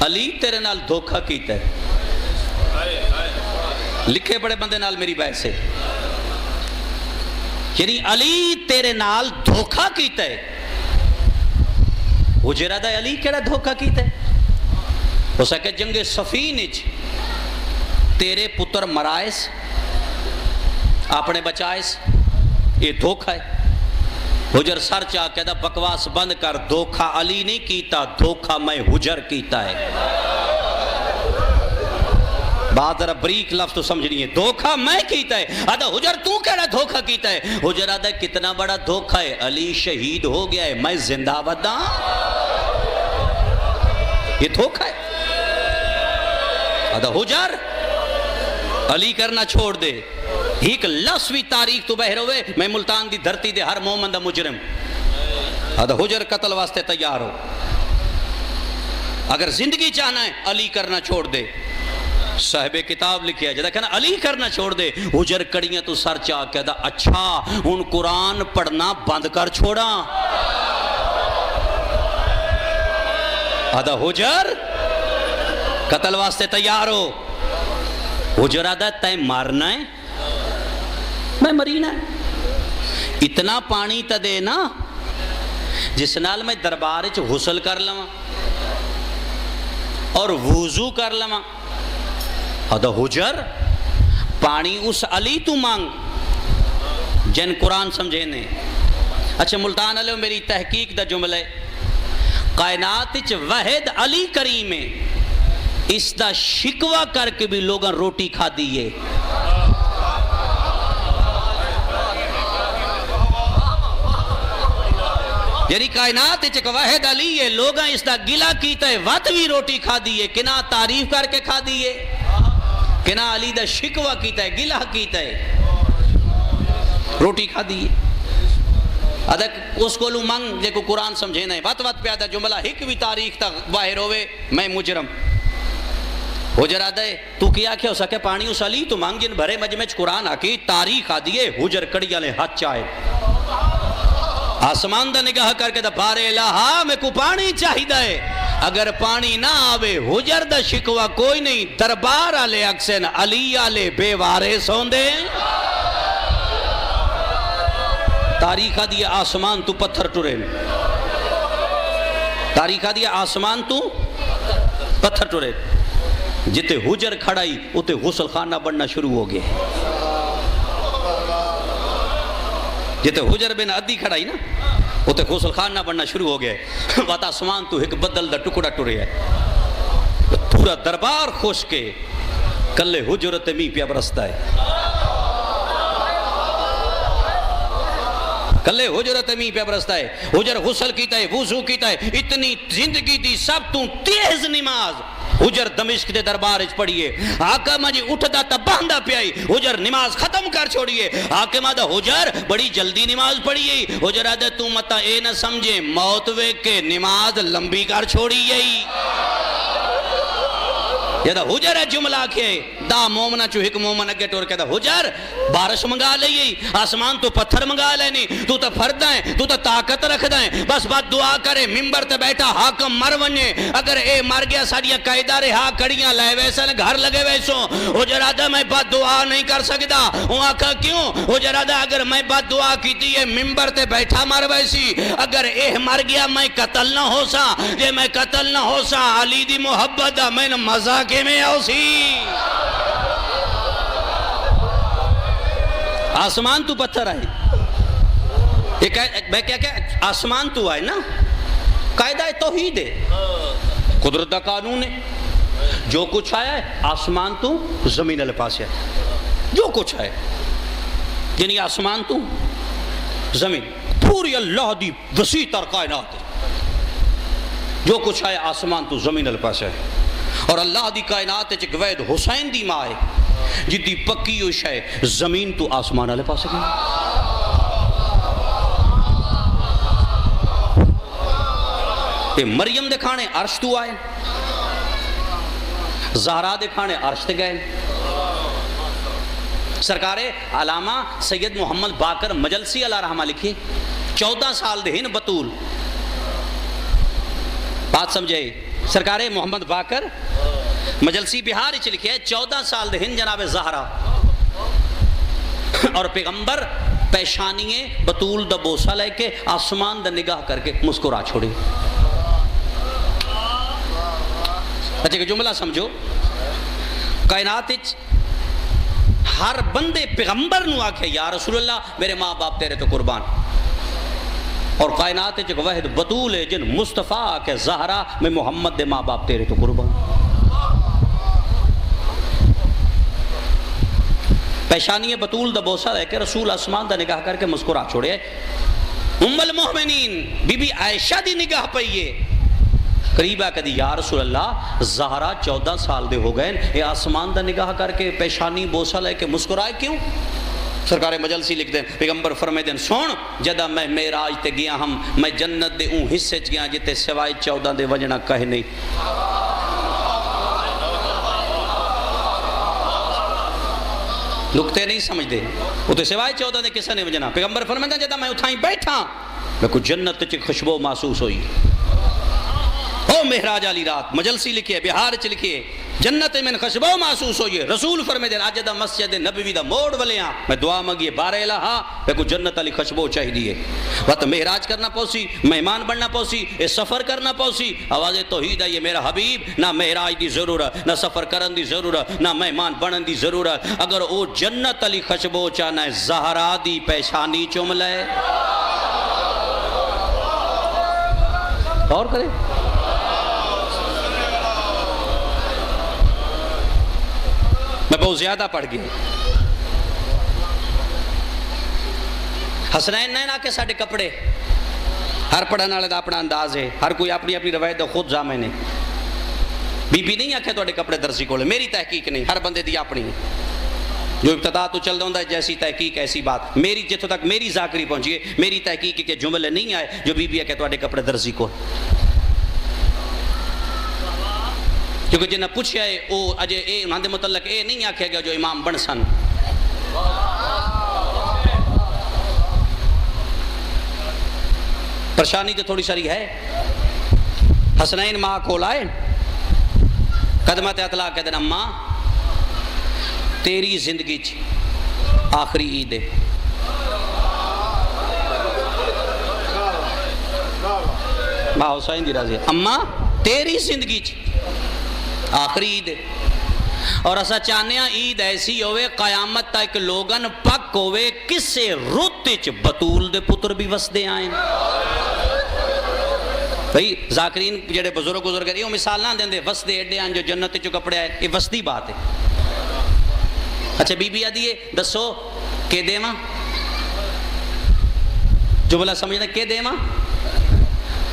علی تیرے نال دھوکہ کیتا ہے. لکھے بڑے بندے نال میری بحث ہے یعنی علی تیرے نال دھوکہ کیتا ہے. حجر دا علی کیڑا دھوکہ کیتا ہے. ہو سکے جنگ صفین اچ تیرے پتر مرائس اپنے بچائس یہ دھوکہ ہے. حجر سر چاہ کہ دا بکواس بند کر. دھوکہ علی نہیں کیتا دھوکہ میں حجر کیتا ہے. بات ذرا بریک لفظ تو سمجھنی ہے. دھوکہ میں کیتا ہے. آدھا حجر تو کہڑا دھوکہ کیتا ہے. حجر آدھا کتنا بڑا دھوکہ ہے. علی شہید ہو گیا ہے میں زندہ بدا. یہ دھوکہ ہے. آدھا حجر علی کرنا چھوڑ دے. ایک لسوی تاریخ تو بہر ہوئے میں ملتان دی دھرتی دے ہر مومن دا مجرم. آدھا حجر قتل واسطے تیار ہو. اگر زندگی چاہنا ہے علی کرنا چھوڑ دے. صاحب کتاب لکھیا جدا کہنا علی کرنا چھوڑ دے. حجر کڑیاں تو سر چاہ کہ دا اچھا ان قرآن پڑھنا بند کر چھوڑا. آدھا حجر قتل واسطے تیار ہو. حجر آدھا تے مارنا ہے میں مرینا ہے. اتنا پانی تا دے نا جس نال میں دربار چ غسل کر لواں اور وضو کر لواں ادا حجر پانی اس علی تو مانگ جن قرآن سمجھے نے. اچھا ملتان علیہ میری تحقیق دا جملہ کائنات وچ واحد علی کریم ہے اس دا شکوہ کر کے بھی لوگاں روٹی کھا دیئے. یعنی کائنات وچ واحد علی ہے لوگاں اس دا گلہ کیتا ہے وقت بھی روٹی کھا دیئے کنا تعریف کر کے کھا دیئے کنا علی دا شکوہ کیتا ہے گلہ کیتا ہے روٹی کھا دیئے. ادھک اس کو لو منگ جے کو قرآن سمجھے نہیں وقت وقت پیادا جملہ ہک بھی تاریخ تا باہر ہوئے میں مجرم حجر آدھے تو کیا کیا ہو سکے پانی اس علی تو مانگ جن بھرے مجمع قرآن آکی تاریخ آدھیے حجر کڑیا لے ہاتھ چاہے آسمان دا نگاہ کر کے دا پارے الہا میں کو پانی چاہی دائے اگر پانی نہ آوے حجر دا شکوہ کوئی نہیں دربار آلے اکسن علی آلے بے وارے سوندے. تاریخ دیا آسمان تو پتھر ٹرے تاریخ دیا آسمان تو پتھر ٹرے جتے حجر کھڑائی اتے غسل خانہ بننا شروع ہو گئے. جتے حجر بن عدی کھڑائی نا اتے غسل خانہ بننا شروع ہو گئے. وات آسمان تو ایک بدل دا ٹکڑا ٹرے ہے پورا دربار خوش کے کلے حجرت می پیا برستا ہے کلے حجرت می پہ برستا ہے. حجر غسل کیتا ہے وضو کیتا ہے اتنی زندگی دی سب تو تیز نماز حجر دمشق دے دربار اچ پڑھئے حاکمہ جی اٹھتا تا باندھا پیائی حجر نماز ختم کر چھوڑیے حاکمہ دا حجر بڑی جلدی نماز پڑھئے حجر آدھے تو متا اے نہ سمجھے موت وے کے نماز لمبی کر چھوڑیے یہ دا حجر ہے جملہ کھے دا مومنہ چو ہک مومن اگے ٹور کے دا حجر بارش منگا لئی آسمان تو پتھر منگا لینی تو تا فرد ہے تو تا طاقت رکھ دائیں بس بات دعا کرے ممبر تے بیٹھا حاکم مر ونجے اگر اے مر گیا ساڑیا قائدہ رہا کڑیاں لائے ویسا گھر لگے ویسوں حجر آدھا میں بات دعا نہیں کر سکتا وہ آکھا کیوں حجر آدھا اگر میں بات دعا کی تھی یہ ممبر تے بیٹھا مر ویسی اگر اے مر گیا میں قتل نہ ہو سا جے میں قتل نہ ہو سا علی دی محبت دا میں نے مزاق میں آؤ سی آسمان تو پتھر آئے میں کیا آسمان تو آئے نا قاعدہ توحید ہے قدرت کا قانون ہے جو کچھ آیا ہے آسمان تو زمین علیہ پاس ہے جو کچھ آئے یعنی آسمان تو زمین پوری اللہ دی وسیع تر کائنات ہے جو کچھ آئے آسمان تو زمین علیہ پاس ہے اور اللہ دی کائنات ہے گوید حسین دی ماں ہے جدی پکی ہوش ہے زمین تو آسمان والے پاس ہے کہ مریم دکھانے عرش تو آئے زہرا دکھانے عرش تے گئے سرکار علامہ سید محمد باقر مجلسی علیہ رحمہ لکھی 14 سال دے ہن بطول بات سمجھے سرکار محمد باقر مجلسی بہار اچھ لکھے 14 سال دے ہن جناب زہرا اور پیغمبر پیشانیے بطول دا بوسا لے کے آسمان دا نگاہ کر کے مسکرا چھوڑے اچھا کہ جملہ سمجھو کائنات اچھ ہر بندے پیغمبر نو آکھے یا رسول اللہ میرے ماں باپ تیرے تو قربان اور کائنات اچھ وحد بطول ہے جن مصطفیٰ آکھے زہرا میں محمد دے ماں باپ تیرے تو قربان پیشانی بطول دا بوسا لے کے رسول آسمان دا نگاہ کر کے مسکرا چھوڑے ام المؤمنین بی بی عائشہ دی نگاہ پئیے قریبہ کدی یا رسول اللہ زہرا 14 سال دے ہو گئے اے آسمان دا نگاہ کر کے پیشانی بوسا لے کے مسکرائے کیوں سرکار مجلسی لکھ دیں پیغمبر فرمائے دیں سون جدہ میں معراج تے گیا ہم میں جنت دے اون حصے چ گیا جتے سوائے 14 دے وجنا کہے نہیں لکھتے نہیں سمجھ دے وہ تو سوائے 14 دے کسے نے وجنا پیغمبر فرمائے دیں جدہ میں اتھائیں بیٹھا میں کو جنت چ خوشبو محسوس ہوئی او مہراج علی رات مجلسی لکھیے بہار چ لکھیے جنت میں خشبو محسوس ہوئیے. رسول فرمے دے اج دا مسجد نبوی دا موڑ ولیاں میں دعا منگیے بار الہا کہ کو جنت علی خشبو چاہی دیئے وقت معراج کرنا پوسی, مہمان بننا پوسی, اے سفر کرنا پوسی. آواز توحید ہے یہ میرا حبیب, نہ معراج دی ضرورت, نہ سفر کرن دی ضرورت, نہ مہمان بنن دی ضرورت. اگر او جنت علی خشبو چاہنا ہے زہرا دی پیشانی چوم لے. اور کرے میں بہت زیادہ پڑھ گیا. حسنین نے نہ کہ ساڑھے کپڑے ہر پڑھنے والے دا اپنا انداز ہے, ہر کوئی اپنی اپنی روایت دا خود ضامن ہے. بی بی نہیں آکھے توڑے کپڑے درزی کو لے, میری تحقیق نہیں, ہر بندے دی اپنی جو ابتدا تو چل دوں ہے جیسی تحقیق ایسی بات. میری جتوں تک میری ذاکری پہنچیے, میری تحقیق کے جملے نہیں آئے جو بی بی آکھے توڑے کپڑے درزی کو. کیونکہ جنہ پوچھیا ہے او اجے اے انہاں دے متعلق اے نہیں آکھے گا جو امام بن سن. پریشانی تو تھوڑی ساری ہے. حسنین ماں کو لائے قدمت اطلاع کے دن اماں تیری زندگی آخری عید ہے. ماں حسین دی راضی ہے, اماں تیری زندگی آخری عید ہے. اور اسا چاہنے ہیں عید ایسی ہوئے قیامت تک لوگن پک ہوئے کسے روتچ بطول دے پتر بھی وسدے آئیں. بھئی ذاکرین جڑے بزرگ گزر گئے یہ مثال نہ دیں دے وسدے ایڈے آئیں جو جنت چو کپڑے آئے, یہ وسدی بات ہے. اچھا بی بی آدھیے دسو کہ دے ماں جو بلا سمجھنا کہ دے ماں.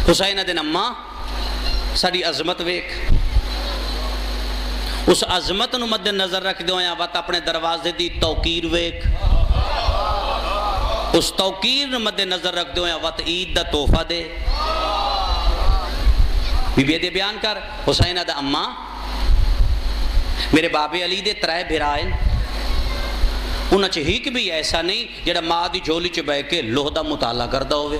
حسین دن اماں ساری عظمت ویک, اس عظمت نو مد نظر رکھ دو یا وقت اپنے دروازے دی توقیر ویک, اس توقیر نو مد نظر رکھ دو یا وقت عید دا تحفہ دے. بی بی دے بیان کر حسین دا اماں میرے بابے علی دے ترائے بھرائن انہاں چھے ہی بھی ایسا نہیں جڑا ماں دی جھولی چھے بے کے لوہ دا مطالعہ کردہ ہوئے.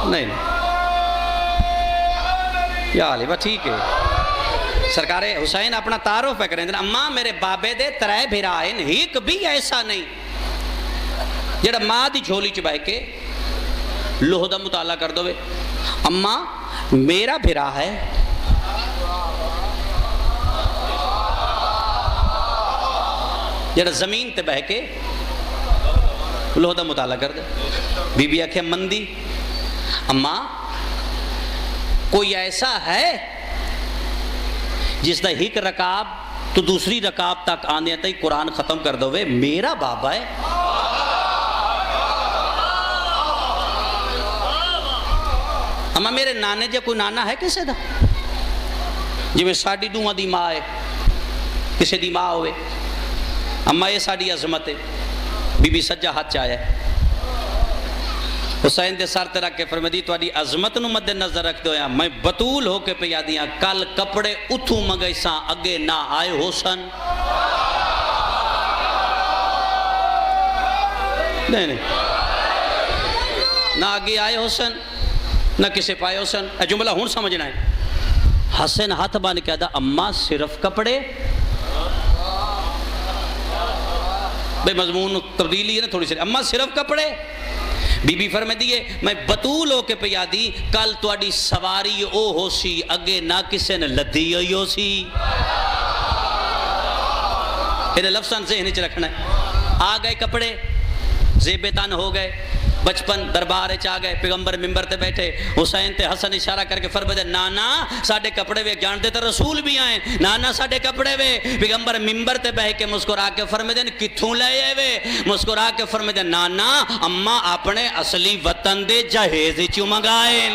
نہیں یا علی بات ٹھیک ہے. سرکار حسین اپنا تعارف ہے کریں اماں میرے بابے دے ترائے بھرائن ہی بھی ایسا نہیں جڑا ماں دی جھولی چ بہ کے لوہ دا مطالعہ کر دو. اماں میرا بھرا ہے جڑا زمین تے بہ کے لوہ دا مطالعہ کر دے. بی بی آکھے مندی اماں کوئی ایسا ہے جس دا ایک رکاب تو دوسری رکاب تک آنے تک قرآن ختم کر دو. میرا بابا ہے. اما میرے نانے جے کوئی نانا ہے کسے دا جی میں ساڑی دوہاں دی ماں ہے کسے دی ماں ہوئے. اما یہ ساڑی عظمت ہے. بی بی سجا ہاتھ چاہے حسین دے سار تے رکھ کے فرمائی دی تو آدھی عظمت نو مد نظر رکھ دو یا میں بطول ہو کے پہ یادیاں کل کپڑے اتھو مگئی ساں اگے نہ آئے ہو سن. نہیں نہ آگے آئے ہو سن نہ کسے پائے ہو سن. جملہ ہون سمجھنا ہے. حسن ہاتھ بان کہا دا اماں صرف کپڑے بے مضمون تبدیلی ہے نا تھوڑی سی. اماں صرف کپڑے. بی بی فرمائے دیئے میں بطول ہو کے پیا دی کل تو اڈی سواری او ہو سی اگے نہ کسے نے لدھی ہوئی ہو سی. انہیں لفظاں سے انہیں رکھنا ہے. آ گئے کپڑے زیب تن ہو گئے بچپن دربار چاہ گئے پیغمبر ممبر تے بیٹھے. حسین تے حسن اشارہ کر کے فرمائے دے نانا ساڑھے کپڑے وے جانتے تے رسول بھی آئیں. نانا ساڑھے کپڑے وے. پیغمبر ممبر تے بہ کے مسکرا کے فرمائے دے کتھوں لے آئے وے. مسکرا کے فرمائے دے نانا اماں اپنے اصلی وطن دے جہیز چوں منگائیں.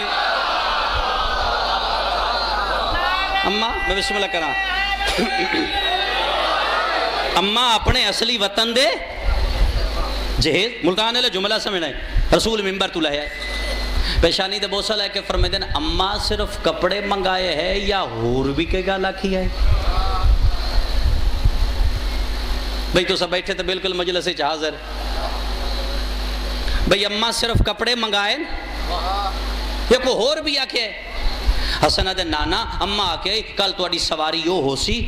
اماں میں بسم اللہ کرا اماں اپنے اصلی وطن دے جہیز ملتانے لے جملہ سمجھنا ہے. رسول ممبر تو لے آئے پیشانی دے بوسا لے کے فرمائے دیں اماں صرف کپڑے منگائے ہے یا ہور بھی کے گالا کیا ہے. بھئی تو سب بیٹھے تھے بالکل مجلس سے حاضر. بھئی اماں صرف کپڑے منگائے یہ کوئی اور بھی آکھے حسن دے نانا اما آکھے کل تواڈی سواری او ہو سی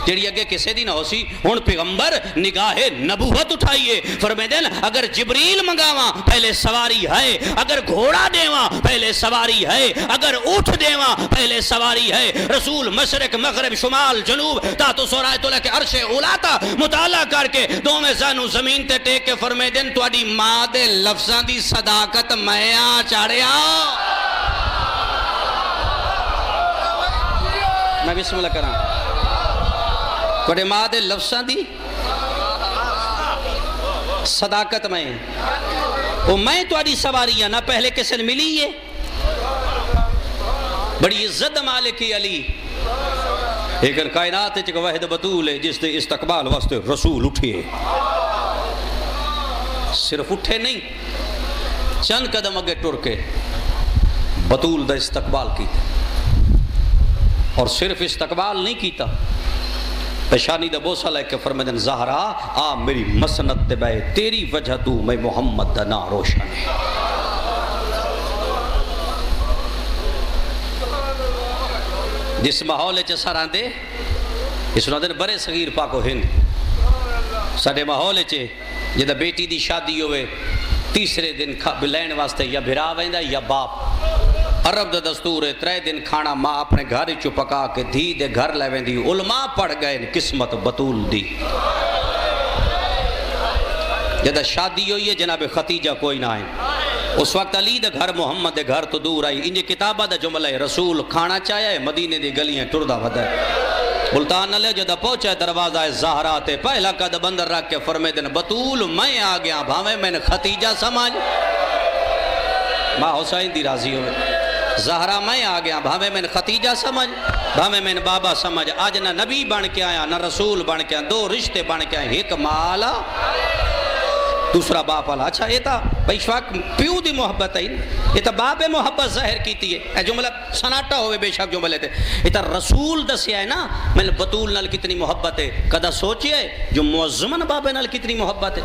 جڑی اگے کسے دی نہ ہو سی. ہن پیغمبر نگاہ نبوت اٹھائیے فرمیندے اگر جبریل منگاواں پہلے سواری ہے, اگر گھوڑا دیواں پہلے سواری ہے, اگر اونٹ دیواں پہلے سواری ہے. رسول مشرق مغرب شمال جنوب تحت سورائے اللہ کے عرش اولا تا مطالعہ کر کے دوویں سانو زمین تے ٹیک کے فرمیندے تواڈی ماں دے لفظاں دی صداقت میں آ چاڑیا. میں بسم اللہ کراں توڑے ماں دے لفظاں دی صداقت میں وہ میں توڑی سواریاں نہ پہلے کسے ملی ہے. بڑی عزت مالک علی لیکن کائنات چک وحد بطول ہے جس دے استقبال واسطے رسول اٹھے, صرف اٹھے نہیں چند قدم اگے ٹر کے بطول دا استقبال کیتا, اور صرف استقبال نہیں کیتا پیشانی دا بوسہ لے کے فرمیدن زہرا آ میری مسنت تے بے تیری وجہ تو میں محمد دا نا روشن ہے. جس ماحول چ سراں دے اس نو دن برے صغیر پاکو ہند ساڈے ماحول چ جدا بیٹی دی شادی ہوئے تیسرے دن لین واسطے یا بھرا ویندا یا باپ. عرب دا دستور ہے 3 دن کھانا ماں اپنے گھر چو پکا کے دھی دے گھر لے ویندی. علماء پڑھ گئے قسمت بطول دی. جدا شادی ہوئی ہے جناب ختیجہ کوئی نہ آئے, اس وقت علی دے گھر محمد دے گھر تو دور آئی. انجے کتابہ دا جملہ ہے رسول کھانا چاہیا ہے مدینے دی گلیاں ٹردہ ودا ہے. ملتان نلے جدا پہنچا دروازہ زہرا تے پہلا قد بندر رکھ کے فرمیدن بطول میں آ گیا بھاویں میں نے ختیجہ سمجھ ماں حسین دی راضی ہوئے. زہرا میں آ گیا بھاویں میں نے ختیجہ سمجھ بھاویں میں نے بابا سمجھ. آج نہ نبی بن کے آیا نہ رسول بن کے آیا, 2 رشتے بن کے آئے, ایک مالا دوسرا باپ والا. اچھا یہ تا بھائی شک پیو دی محبت ہے, یہ تا باپ محبت ظاہر کیتی ہے. اے جملہ سناٹا ہوئے بے شک جملے تے یہ تا رسول دسیا ہے نا میں نے بطول نال کتنی محبت ہے. کدا سوچئے جو معظمن بابے نال کتنی محبت ہے.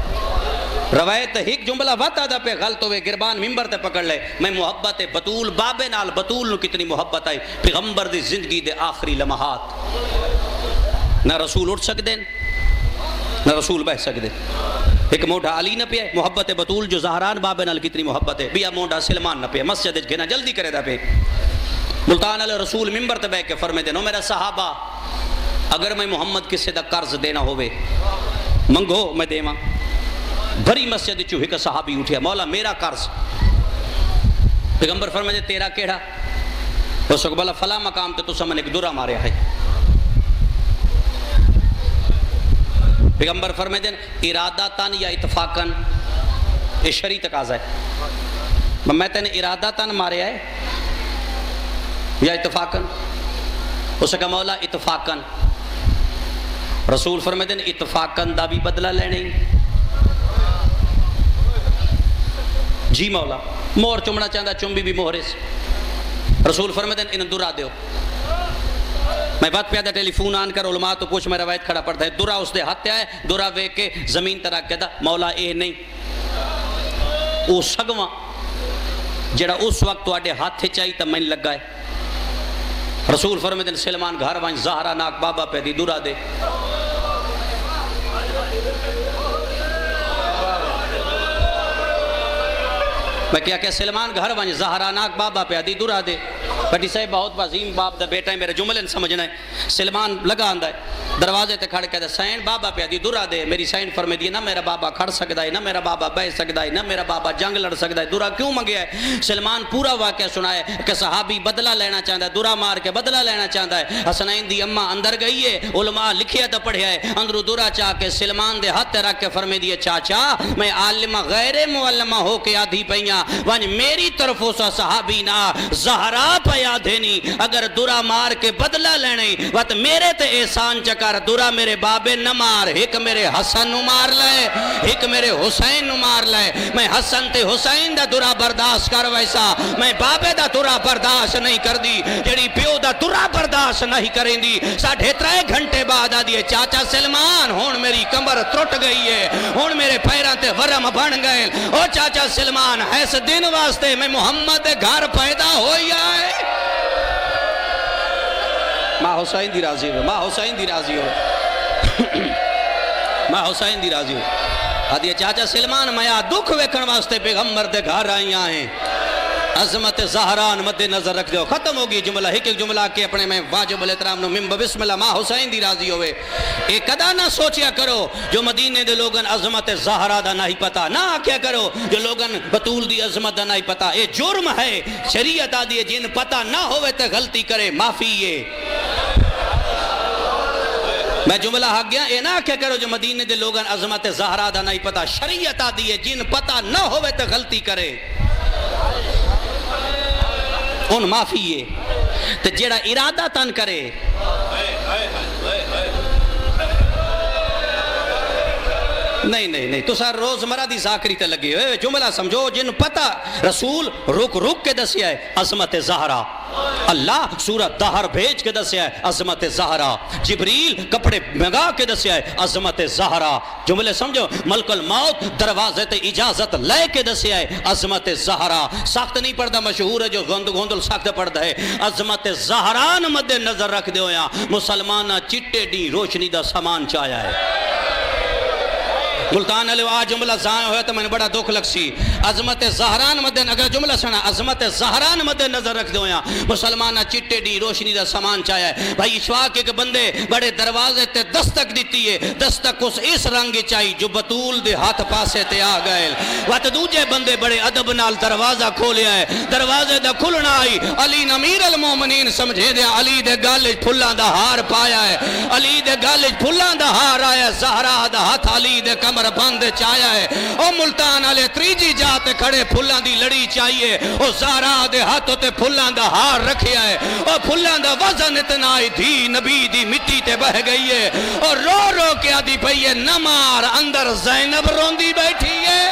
روایت ایک جملہ وطا دا پہ غلط ہوئے گربان ممبر تے پکڑ لے میں محبت بطول بابے نال بطول نو کتنی محبت آئی. پیغمبر دی زندگی دے آخری لمحات نہ رسول اٹھ سکدے نہ رسول بہ سکدے. ایک موڈا علی نہ پہ محبت بطول جو زہران بابے نال کتنی محبت ہے. بیا موڈا سلمان نہ پہ مسجد گھنا جلدی کرے دا پہ ملتان علیہ رسول ممبر تے بہ کے فرمے دے نو میرا صحابہ اگر میں محمد کسے دا قرض دینا ہوئے منگو میں دیواں. بھری مسجد چو ایک صحابی اٹھیا مولا میرا قرض. پیغمبر فرمائے دے تیرا کیڑا اس کو بلا فلا مقام تے تو سمن ایک درہ ماریا ہے. پیغمبر فرمائے دے ارادتاً یا اتفاقاً یہ شرعی تقاضا ہے. میں تینے ارادتاً ماریا ہے یا اتفاقاً. اس کا مولا اتفاقاً. رسول فرمائے دے اتفاقاً دا بھی بدلہ لینے جی مولا. مہر چمنا چاہتا چمبی بھی مہرس. رسول فرمائے دن انہیں درہ دیو. میں بات پیادہ ٹیلی فون آن کر علماء تو پوچھ میں روایت کھڑا پڑتا ہے درہ اس دے ہاتھ آئے درہ وے کے زمین ترک کہتا مولا اے نہیں او سگواں جڑا اس وقت تو آڈے ہاتھ چاہی تا میں لگ گئے. رسول فرمائے دن سلمان گھر وائن زہرہ ناک بابا پہ دی درہ دے. میں کیا کہ سلمان گھر وانج زہراناک بابا پہ آدھی درہ دے. بٹی صاحب بہت عظیم باپ دا بیٹا ہے میرے جملے سمجھنا ہے. سلمان لگا آندہ ہے دروازے تے کھڑ کہتا سین بابا پہ آدھی درہ دے. میری سین فرمے دی نہ میرا بابا کھڑ سکتا ہے نہ میرا بابا بہ سکتا ہے نہ میرا بابا جنگ لڑ سکتا ہے. درہ کیوں منگیا ہے؟ سلمان پورا واقعہ سنائے کہ صحابی بدلہ لینا چاہتا ہے درہ مار کے بدلہ لینا چاہتا ہے. حسنین دی اممہ اندر گئی ہے علماء لکھیا تا پڑھیا ہے اندرو درہ چاہ کے سلمان دے ہاتھ رکھ کے فرمے دی چاچا میں عالمہ غیر معلمہ ہو کے آدھی پہیاں وانج میری طرف اسا صحابی نا زہرا پیا دینی اگر درہ مار کے بدلہ لینے وقت میرے تے احسان چکر درہ میرے بابے نہ مار ایک میرے حسن نو مار لائے ایک میرے حسین نو مار لائے. میں حسن تے حسین دا درہ برداشت کر ویسا میں بابے دا درہ برداشت نہیں کر دی جڑی پیو دا درہ برداشت نہیں کریں دی. 3.5 گھنٹے بعد آدھی چاچا سلمان ہون میری کمر ترٹ گئی ہے ہون میرے پیران تے ورم بن گئے. او چاچا سلمان ہے اس دن واسطے میں محمد دے گھر پیدا ہوئی آئے ماں حسین دی راضی ہو ماں حسین دی راضی ہو ماں حسین دی راضی ہو آدھی چاچا سلمان میا دکھ ویکھن واسطے پیغمبر دے گھر آئی آئیں عظمت زہران مد نظر رکھ دو ختم ہوگی جملہ ایک جملہ کے اپنے میں واجب الاحترام نو ممبر بسم اللہ ماں حسین دی راضی ہوئے ایک کدا نہ سوچیا کرو جو مدینے دے لوگن عظمت زہرا دا نہیں پتا نہ کیا کرو جو لوگن بطول دی عظمت دا نہیں پتا یہ جرم ہے شریعت آدھی جن پتا نہ ہوئے تے غلطی کرے معافی یہ میں جملہ حق گیا اے نہ کیا کرو جو مدینے دے لوگن عظمت زہرا دا نہیں پتا شریعت آدھی جن پتا نہ ہوئے تے غلطی کرے ان معافی ہے تو جیڑا ارادہ تن کرے نہیں تو سر روز مرہ دی ذاکری تے لگے ہوئے جملہ سمجھو جن پتہ رسول رک کے دسیا ہے عظمت زہرا اللہ سورت دہر بھیج کے دسیا ہے عظمت زہرا جبریل کپڑے منگا کے دسیا ہے عظمت زہرا جملے سمجھو ملک الموت دروازے تے اجازت لے کے دسیا ہے عظمت زہرا سخت نہیں پڑھتا مشہور ہے جو گوندل سخت پڑھتا ہے عظمت زہران مد نظر رکھ دے ہویا مسلمانہ چٹے ڈی روشنی دا سامان چایا ہے ملتان علیہ آج جملہ ضائع ہویا تو میں نے بڑا دکھ لگ سی عظمت زہران مد اگر جملہ سنا عظمت زہران مد نظر رکھ دو یا مسلمانہ چٹے ڈی روشنی دا سامان چاہیا ہے بھائی اشواق کے بندے بڑے دروازے تے دستک دیتی ہے دستک اس رنگ چاہی جو بطول دے ہاتھ پاسے تے آ گئے وقت دوجے بندے بڑے ادب نال دروازہ کھولیا ہے دروازے دا کھلنا آئی علی امیر المومنین سمجھے دیا علی دے گالج پھلان دا ہار پایا ہے علی دے گالج پھلان دا ہار آیا زہرا دا ہاتھ علی دے کمر بند چایا ہے او ملتان علی تریجی جاتے کھڑے پھلان دی لڑی چاہیے او زہرا دے ہاتھوں تے پھلان دا ہار رکھیا ہے او پھلان دا وزن اتنا آئی دھی نبی دی مٹی تے بہ گئی ہے اور رو رو کے آدھی پہیے نمار اندر زینب روندی بیٹھی ہے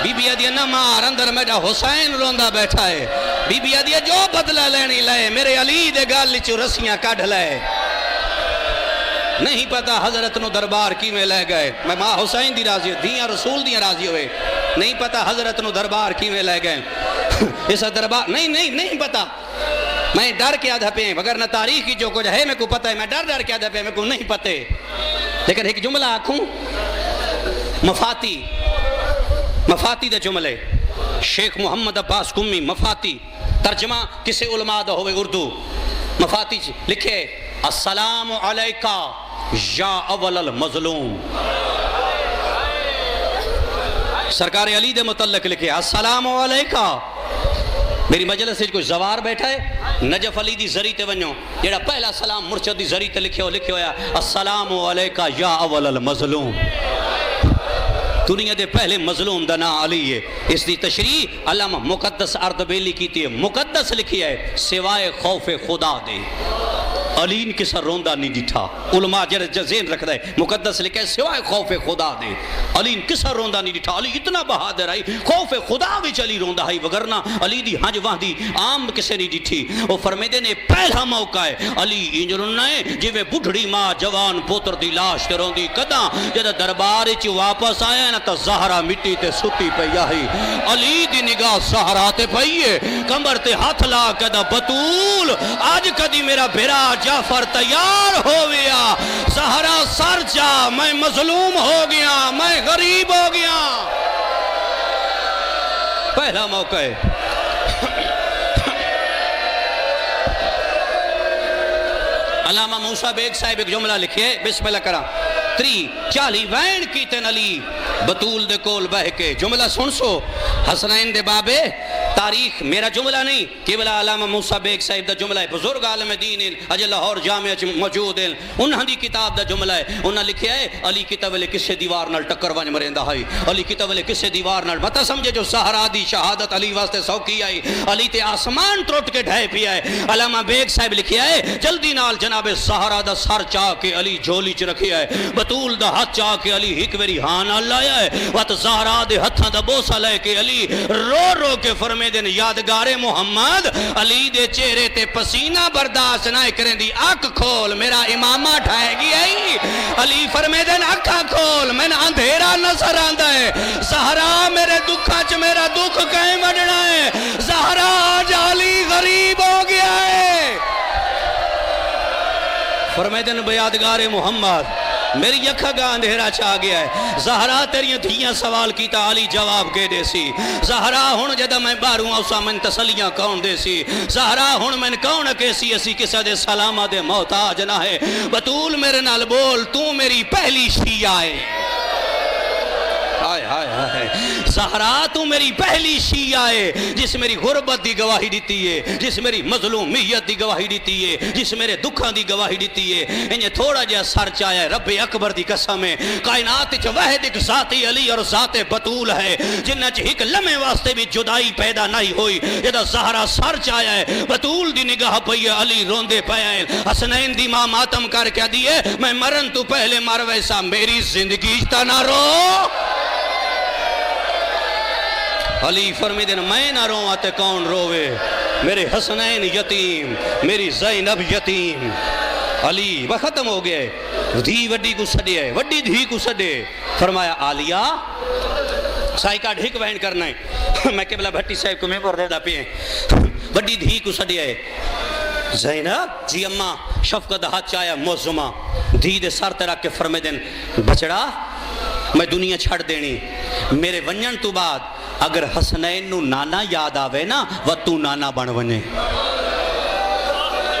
بی بی آدھی نمار اندر میرا حسین روندا بیٹھا ہے بی بی آدھی جو بدلہ لینی لائے میرے علی دے گال چو رسیاں کاڑھ لائے نہیں پتا حضرت نو دربار کی میں لے گئے میں ماں حسین دی راضی ہوئے دیاں رسول دیاں راضی ہوئے نہیں پتا حضرت نو دربار کی میں لے گئے اس دربار نہیں پتا میں ڈر کے آدھا پہ اگر نہ تاریخ کی جو کچھ ہے میں کو پتا ہے میں ڈر کے آدھا پہ میں کو نہیں پتے لیکن ایک جملہ آکھوں مفاتی دے جملے شیخ محمد عباس قمی مفاتی ترجمہ کسی علماء دا ہوئے اردو مفاتی لکھے السلام علیکہ یا اول المظلوم سرکار علی دے متعلق لکھے السلام علیکہ میری مجلس سے کوئی زوار بیٹھا ہے نجف علی دی ذریعے ونیو جیڑا پہلا سلام مرشد دی ذریعے لکھے ہویا السلام علیکہ یا اول المظلوم دنیا دے پہلے مظلوم دا نام علی ہے اس دی تشریح علامہ مقدس اردبیلی کیتی ہے مقدس لکھی ہے سوائے خوف خدا دے علی ان کے سر روندہ نہیں ڈٹھا علماء جزین رکھ رہے مقدس لکھے سوائے خوف خدا دے علی ان کے سر روندہ نہیں ڈٹھا علی اتنا بہادر آئی خوف خدا بھی چلی روندہ آئی وگرنا علی دی ہنج وہاں دی عام کسے نہیں ڈٹھی وہ فرمیدے نے پہلا موقع ہے علی انجرنا ہے جوے بڑھڑی ماں جوان پوتر دی لاش تے روندی کداں جدہ دربار چی واپس آیا نا تا زہرا مٹی تے ستی پہ یاہی علی دی نگاہ زہرا تے پہیے کمبر تے ہاتھ لا کدہ بطول آج کدی میرا بھیرا جعفر تیار ہو گیا زہرا سر جا میں مظلوم ہو گیا میں غریب ہو گیا پہلا موقع ہے علامہ موسیٰ بیگ صاحب ایک جملہ لکھے بسم اللہ کرام 40 وین کی تن علی بطول دے کول بہ کے جملہ سن سو حسنین دے بابے تاریخ میرا جملہ نہیں کیبلہ علامہ موسیٰ بیگ صاحب دا جملہ ہے بزرگ عالم دین اجل لاہور جامعہ موجود ہیں انہاں دی کتاب دا جملہ ہے انہاں لکھیا ہے علی کتابلے کسے دیوار نال ٹکر وانی مرندہ ہے علی کتابلے کسے دیوار نال مطا سمجھے جو سہرا دی شہادت علی واسطے سوکی آئی علی تے آسمان تروٹ کے ڈھائے پیا ہے علامہ بیگ صاحب لکھیا ہے جلدی نال جناب سہرا دا سر چاہ کے علی جھولی چ رکھیا ہے بطول دا ہاتھ چاہ کے علی ہک ویری ہاں نال لایا ہے وقت زہرا دے ہتھاں دا بوسا لے کے علی رو رو کے فرمے دن یادگار محمد علی دے چہرے تے پسینہ برداشت نہ کریں دی آنکھ کھول میرا امامہ ٹھائے گی آئی علی فرمے دن آنکھا کھول میں نے اندھیرا نظر آندہ ہے زہرا فرمیدن بیادگار محمد میری اکھا گا اندھیرا چاہ گیا ہے زہرا تیری دھیاں سوال کیتا علی جواب کے دے سی زہرا ہون جدہ میں باروں اوسا من تسلیاں کون دے سی زہرا ہون من کون کیسی اسی کسا دے سلامہ دے محتاج نہ ہے بطول میرے نال بول تو میری پہلی شیعہ ہے زہرا تو میری پہلی شیعہ ہے جس میری غربت دی گواہی دیتی ہے جس میری مظلومیت دی گواہی دیتی ہے جس میرے دکھاں دی گواہی دیتی ہے انہیں تھوڑا جہا سر چاہیا ہے رب اکبر دی قسم ہے کائنات چ واحد ایک ذاتی علی اور ذات بطول ہے جنہ چ ایک لمحے واسطے بھی جدائی پیدا نہیں ہوئی جدہ زہرا سر چاہیا ہے بطول دی نگاہ پئی علی روندے پیا ہے حسنین دی ماں ماتم کر کے دیئے میں مرن تو پہلے مر ویسا میری زندگی تا نہ رو علی فرمیدن میں نہ رو آتے کون روے میرے حسنین یتیم میری زینب یتیم علی وہ ختم ہو گئے دھی وڈی کو سڈے ہے وڈی دھی کو سڈے فرمایا آلیہ سائی کا ڈھک بہن کرنا ہے میں قبلہ بھٹی صاحب کو میں پر دے دا پیئے وڈی دھی کو سڈے ہے زینب جی اماں شفقت ہاتھ چایا موزمہ دھی دے سر تیرا کے فرمیدن بچڑا میں دنیا چھڑ دینی میرے ونجن تو بعد اگر حسنین نو نانا یاد آوے نا وہ تو نانا بن ونے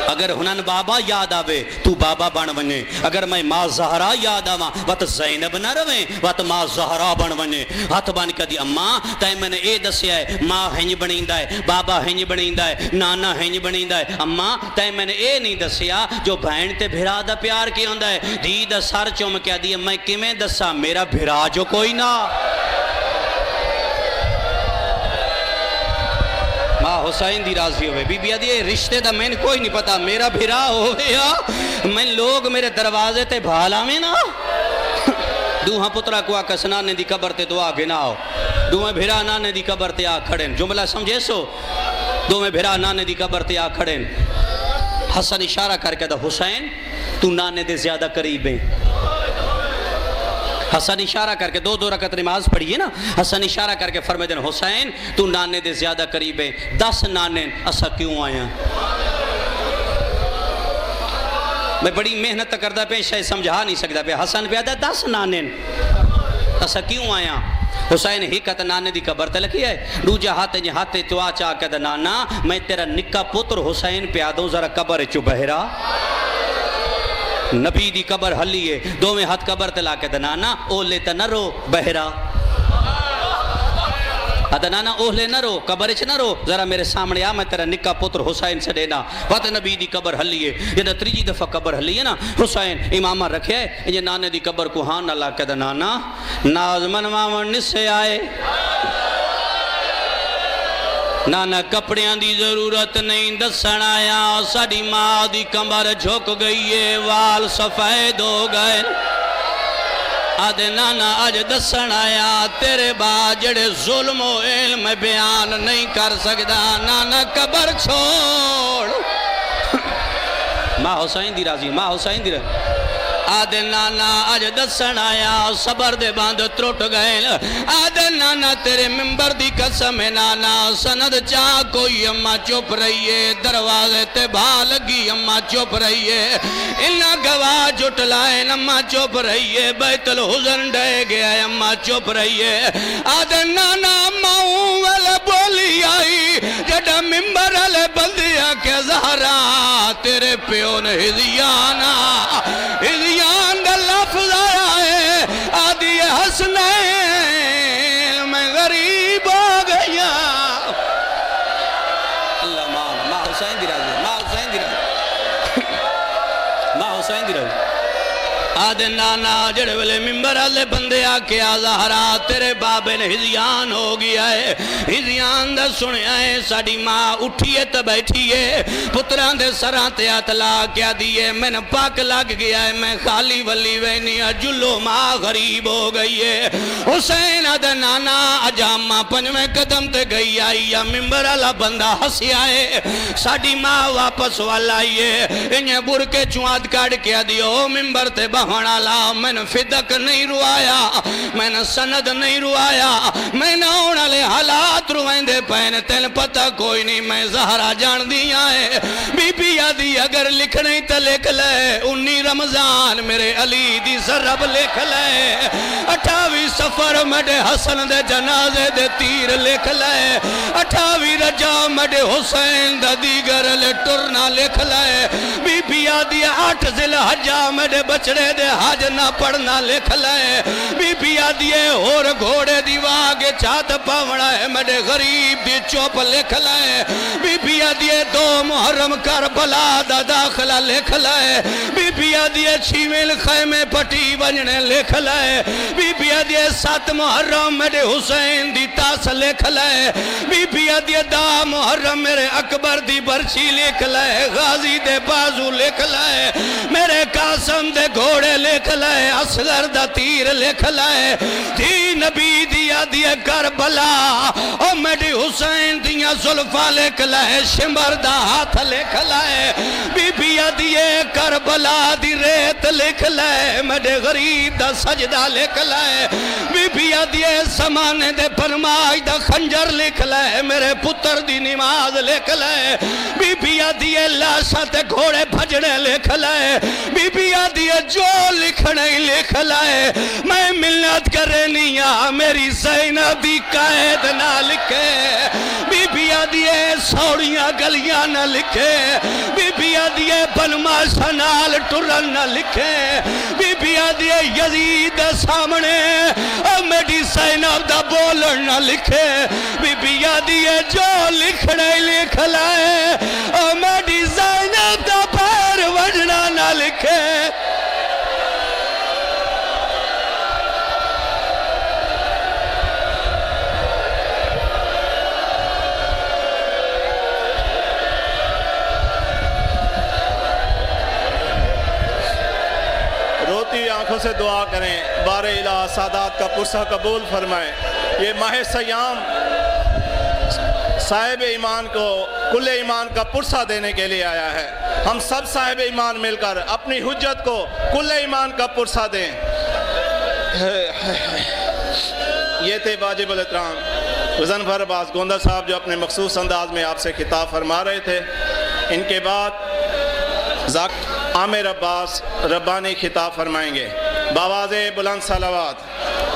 اگر ہنن بابا یاد آوے تو بابا بن ونے اگر میں ماں زہرا یاد آواں وقت زینب نہ رویں وقت ماں زہرا بن ونے ہاتھ بن کے دی اماں تائیں میں نے اے دسیا ہے ماں ہنج بنیندہ ہے بابا ہنج بنیندہ ہے نانا ہنج بنیندہ ہے اماں تائیں میں نے اے نہیں دسیا جو بہن تے بھرا دا پیار کی ہوندہ ہے دی دا سر چوم کیا دی میں کمیں دسا میرا بھرا جو کوئی نہ ماں حسین دی راضی ہوئے بی بی آدھی رشتے دا میں کوئی نہیں پتا میرا بھرا ہوئے یا میں لوگ میرے دروازے تے بھالا میں نا دوہاں پترہ کو آکا سنانے دی قبر تے دعا گناؤ دوہاں بھرا نانے دی قبر تے آ کھڑیں جملہ سمجھے سو دوہاں بھرا نانے دی قبر تے آ کھڑیں حسن اشارہ کر کے دا حسین تو نانے دے زیادہ قریب ہیں حسن اشارہ کر کے دو رکعت نماز پڑھی ہے نا حسن اشارہ کر کے فرمیدن حسین تو نانے دے زیادہ قریب ہے 10 نانے اسا کیوں آیا میں بڑی محنت کردہ پہ شاید سمجھا نہیں سکتا پہ حسن پہ آدھا 10 نانے اسا کیوں آیا حسین حقیقت نانے دی قبر تے لکھی ہے دوجہ ہاتھے تو آ چاہ کے دا نانا میں تیرا نکا پتر حسین پہ آدھوں ذرا قبر چو بہرا نبی دی قبر حلی ہے دو میں ہاتھ قبر تلا کے دنانا اولے تا نہ رو بہرا دنانا اولے نہ رو قبر چ نہ رو ذرا میرے سامنے آ میں تیرا نکا پتر حسین سے دینا وقت نبی دی قبر حلی ہے یہ تریجی دفعہ قبر حلی ہے نا حسین امامہ رکھے یہ نانے دی قبر کو ہاں نہ لا کے دنانا نازمن مامن نسے آئے نانا کپڑیاں دی ضرورت نہیں دسن آیا ساڑی ماں دی کمر جھک گئی ہے وال سفید ہو گئے آدھے نانا آج دسن آیا تیرے بعد جڑے ظلم و علم بیان نہیں کر سکتا نانا قبر چھوڑ ماں حسین دی راضی ماں حسین دی راضی آدھے نانا آج دسن آیا صبر دے باندھ ترٹ گئے آدھے نانا تیرے ممبر دی قسم ہے نانا سند چاہ کوئی اماں چپ رہیے دروازے تے بھا لگی اماں چپ رہیے انہا گواہ جٹ لائے اماں چپ رہیے بیت الحزن ڈے گیا اماں چپ رہیے آدھے نانا اماں والے بولی آئی جڑا ممبر والے بندیا کہ زہرا تیرے پیون ہدیانا ہدیان دا لفظ آیا ہے آدھی حسنین میں غریب ہو گیا اللہ ماں حسین دی راضی ماں حسین دی راضی ماں حسین دی راضی آدھے نانا جڑے والے ممبر والے بندے آکے زہرا تیرے بابے نے ہدیان ہو گیا ہے ہدیان دا سنیا ہے ساڑی ماں اٹھیے تا بیٹھیے پتران دے سران تے اتلا کیا دیئے میں نے پاک لگ گیا ہے میں خالی ولی وینی جلو ماں غریب ہو گئی ہے حسین آدھے نانا اجامہ پنجویں قدم تے گئی آئی یا ممبر والا بندہ ہسی آئے ساڑی ماں واپس والا آئیے انہیں برکے چواد کاڑ کیا دیو ممبر تے بہانا لا میں نے فدق نہیں روایا میں نے سند نہیں روایا میں نے اونا لے حالات روائیں دے پہنے تین پتہ کوئی نہیں میں زہرا جان دیا ہے بی بی آدھی اگر لکھنے ہی تے لکھ لے 19 رمضان میرے علی دی ضرب لکھ لے 28 سفر میرے حسن دے جنازے دے تیر لکھ لے 28 رجب میرے حسین دا دیگر لے ٹرنا لکھ لے بی بی آدھی 8 ذی الحجہ میرے بچڑے دے حج نہ پڑھنا لکھ لے بی بی آدھی اور گھوڑے دی واگے چات پاوڑا ہے میرے غریب دی چوپ لکھ لے بی بی آدھی 2 محرم کربلا دا داخلہ لکھ لے بی بی آدھی 6 خیمے پٹی ونجنے لکھ لے بی بی آدھی 7 محرم میرے حسین دی تاس لکھ لے بی بی آدھی 10 محرم میرے اکبر دی برچی لکھ لے غازی دے بازو لکھ لے میرے قاسم دے گھوڑے لکھ لے اصغر دا تیر لکھ لے تھی نبی دی آدھی کربلا او میری حسین دیاں زلفہ لکھ لے شمر دا ہاتھ لکھ لے بی بی آدھی کربلا دی ریت لکھ لے میرے غریب دا سجدہ لکھ لے بی بی آدھی سمانے دے فرمائی دا خنجر لکھ لے میرے پتر دی نماز لکھ لے بی بی آدھی لاشا تے گھوڑے بھجڑے لکھ لے بی بی آدھی جو لکھنے لکھ لے میں ملت کرنیاں میری زینب دی قائد نہ لکھے بی بی آدھی سوڑیاں گلیاں نہ لکھے بی بی آدھی بنما سنال ٹرن نہ لکھے بی بی آدھی یزید سامنے میری زینب دا بولن نہ لکھے بی بی آدھی جو لکھنے لکھ لائے میری زینب دا پیر وجنا نہ لکھے روتی آنکھوں سے دعا کریں بار الہ سادات کا پرسہ قبول فرمائیں یہ ماہ سیام صاحب ایمان کو کل ایمان کا پرسہ دینے کے لیے آیا ہے ہم سب صاحب ایمان مل کر اپنی حجت کو کل ایمان کا پرسہ دیں یہ تھے واجب الاحترام غضنفر عباس گوندر صاحب جو اپنے مخصوص انداز میں آپ سے خطاب فرما رہے تھے ان کے بعد عامر عباس ربانی خطاب فرمائیں گے بآواز بلند صلوات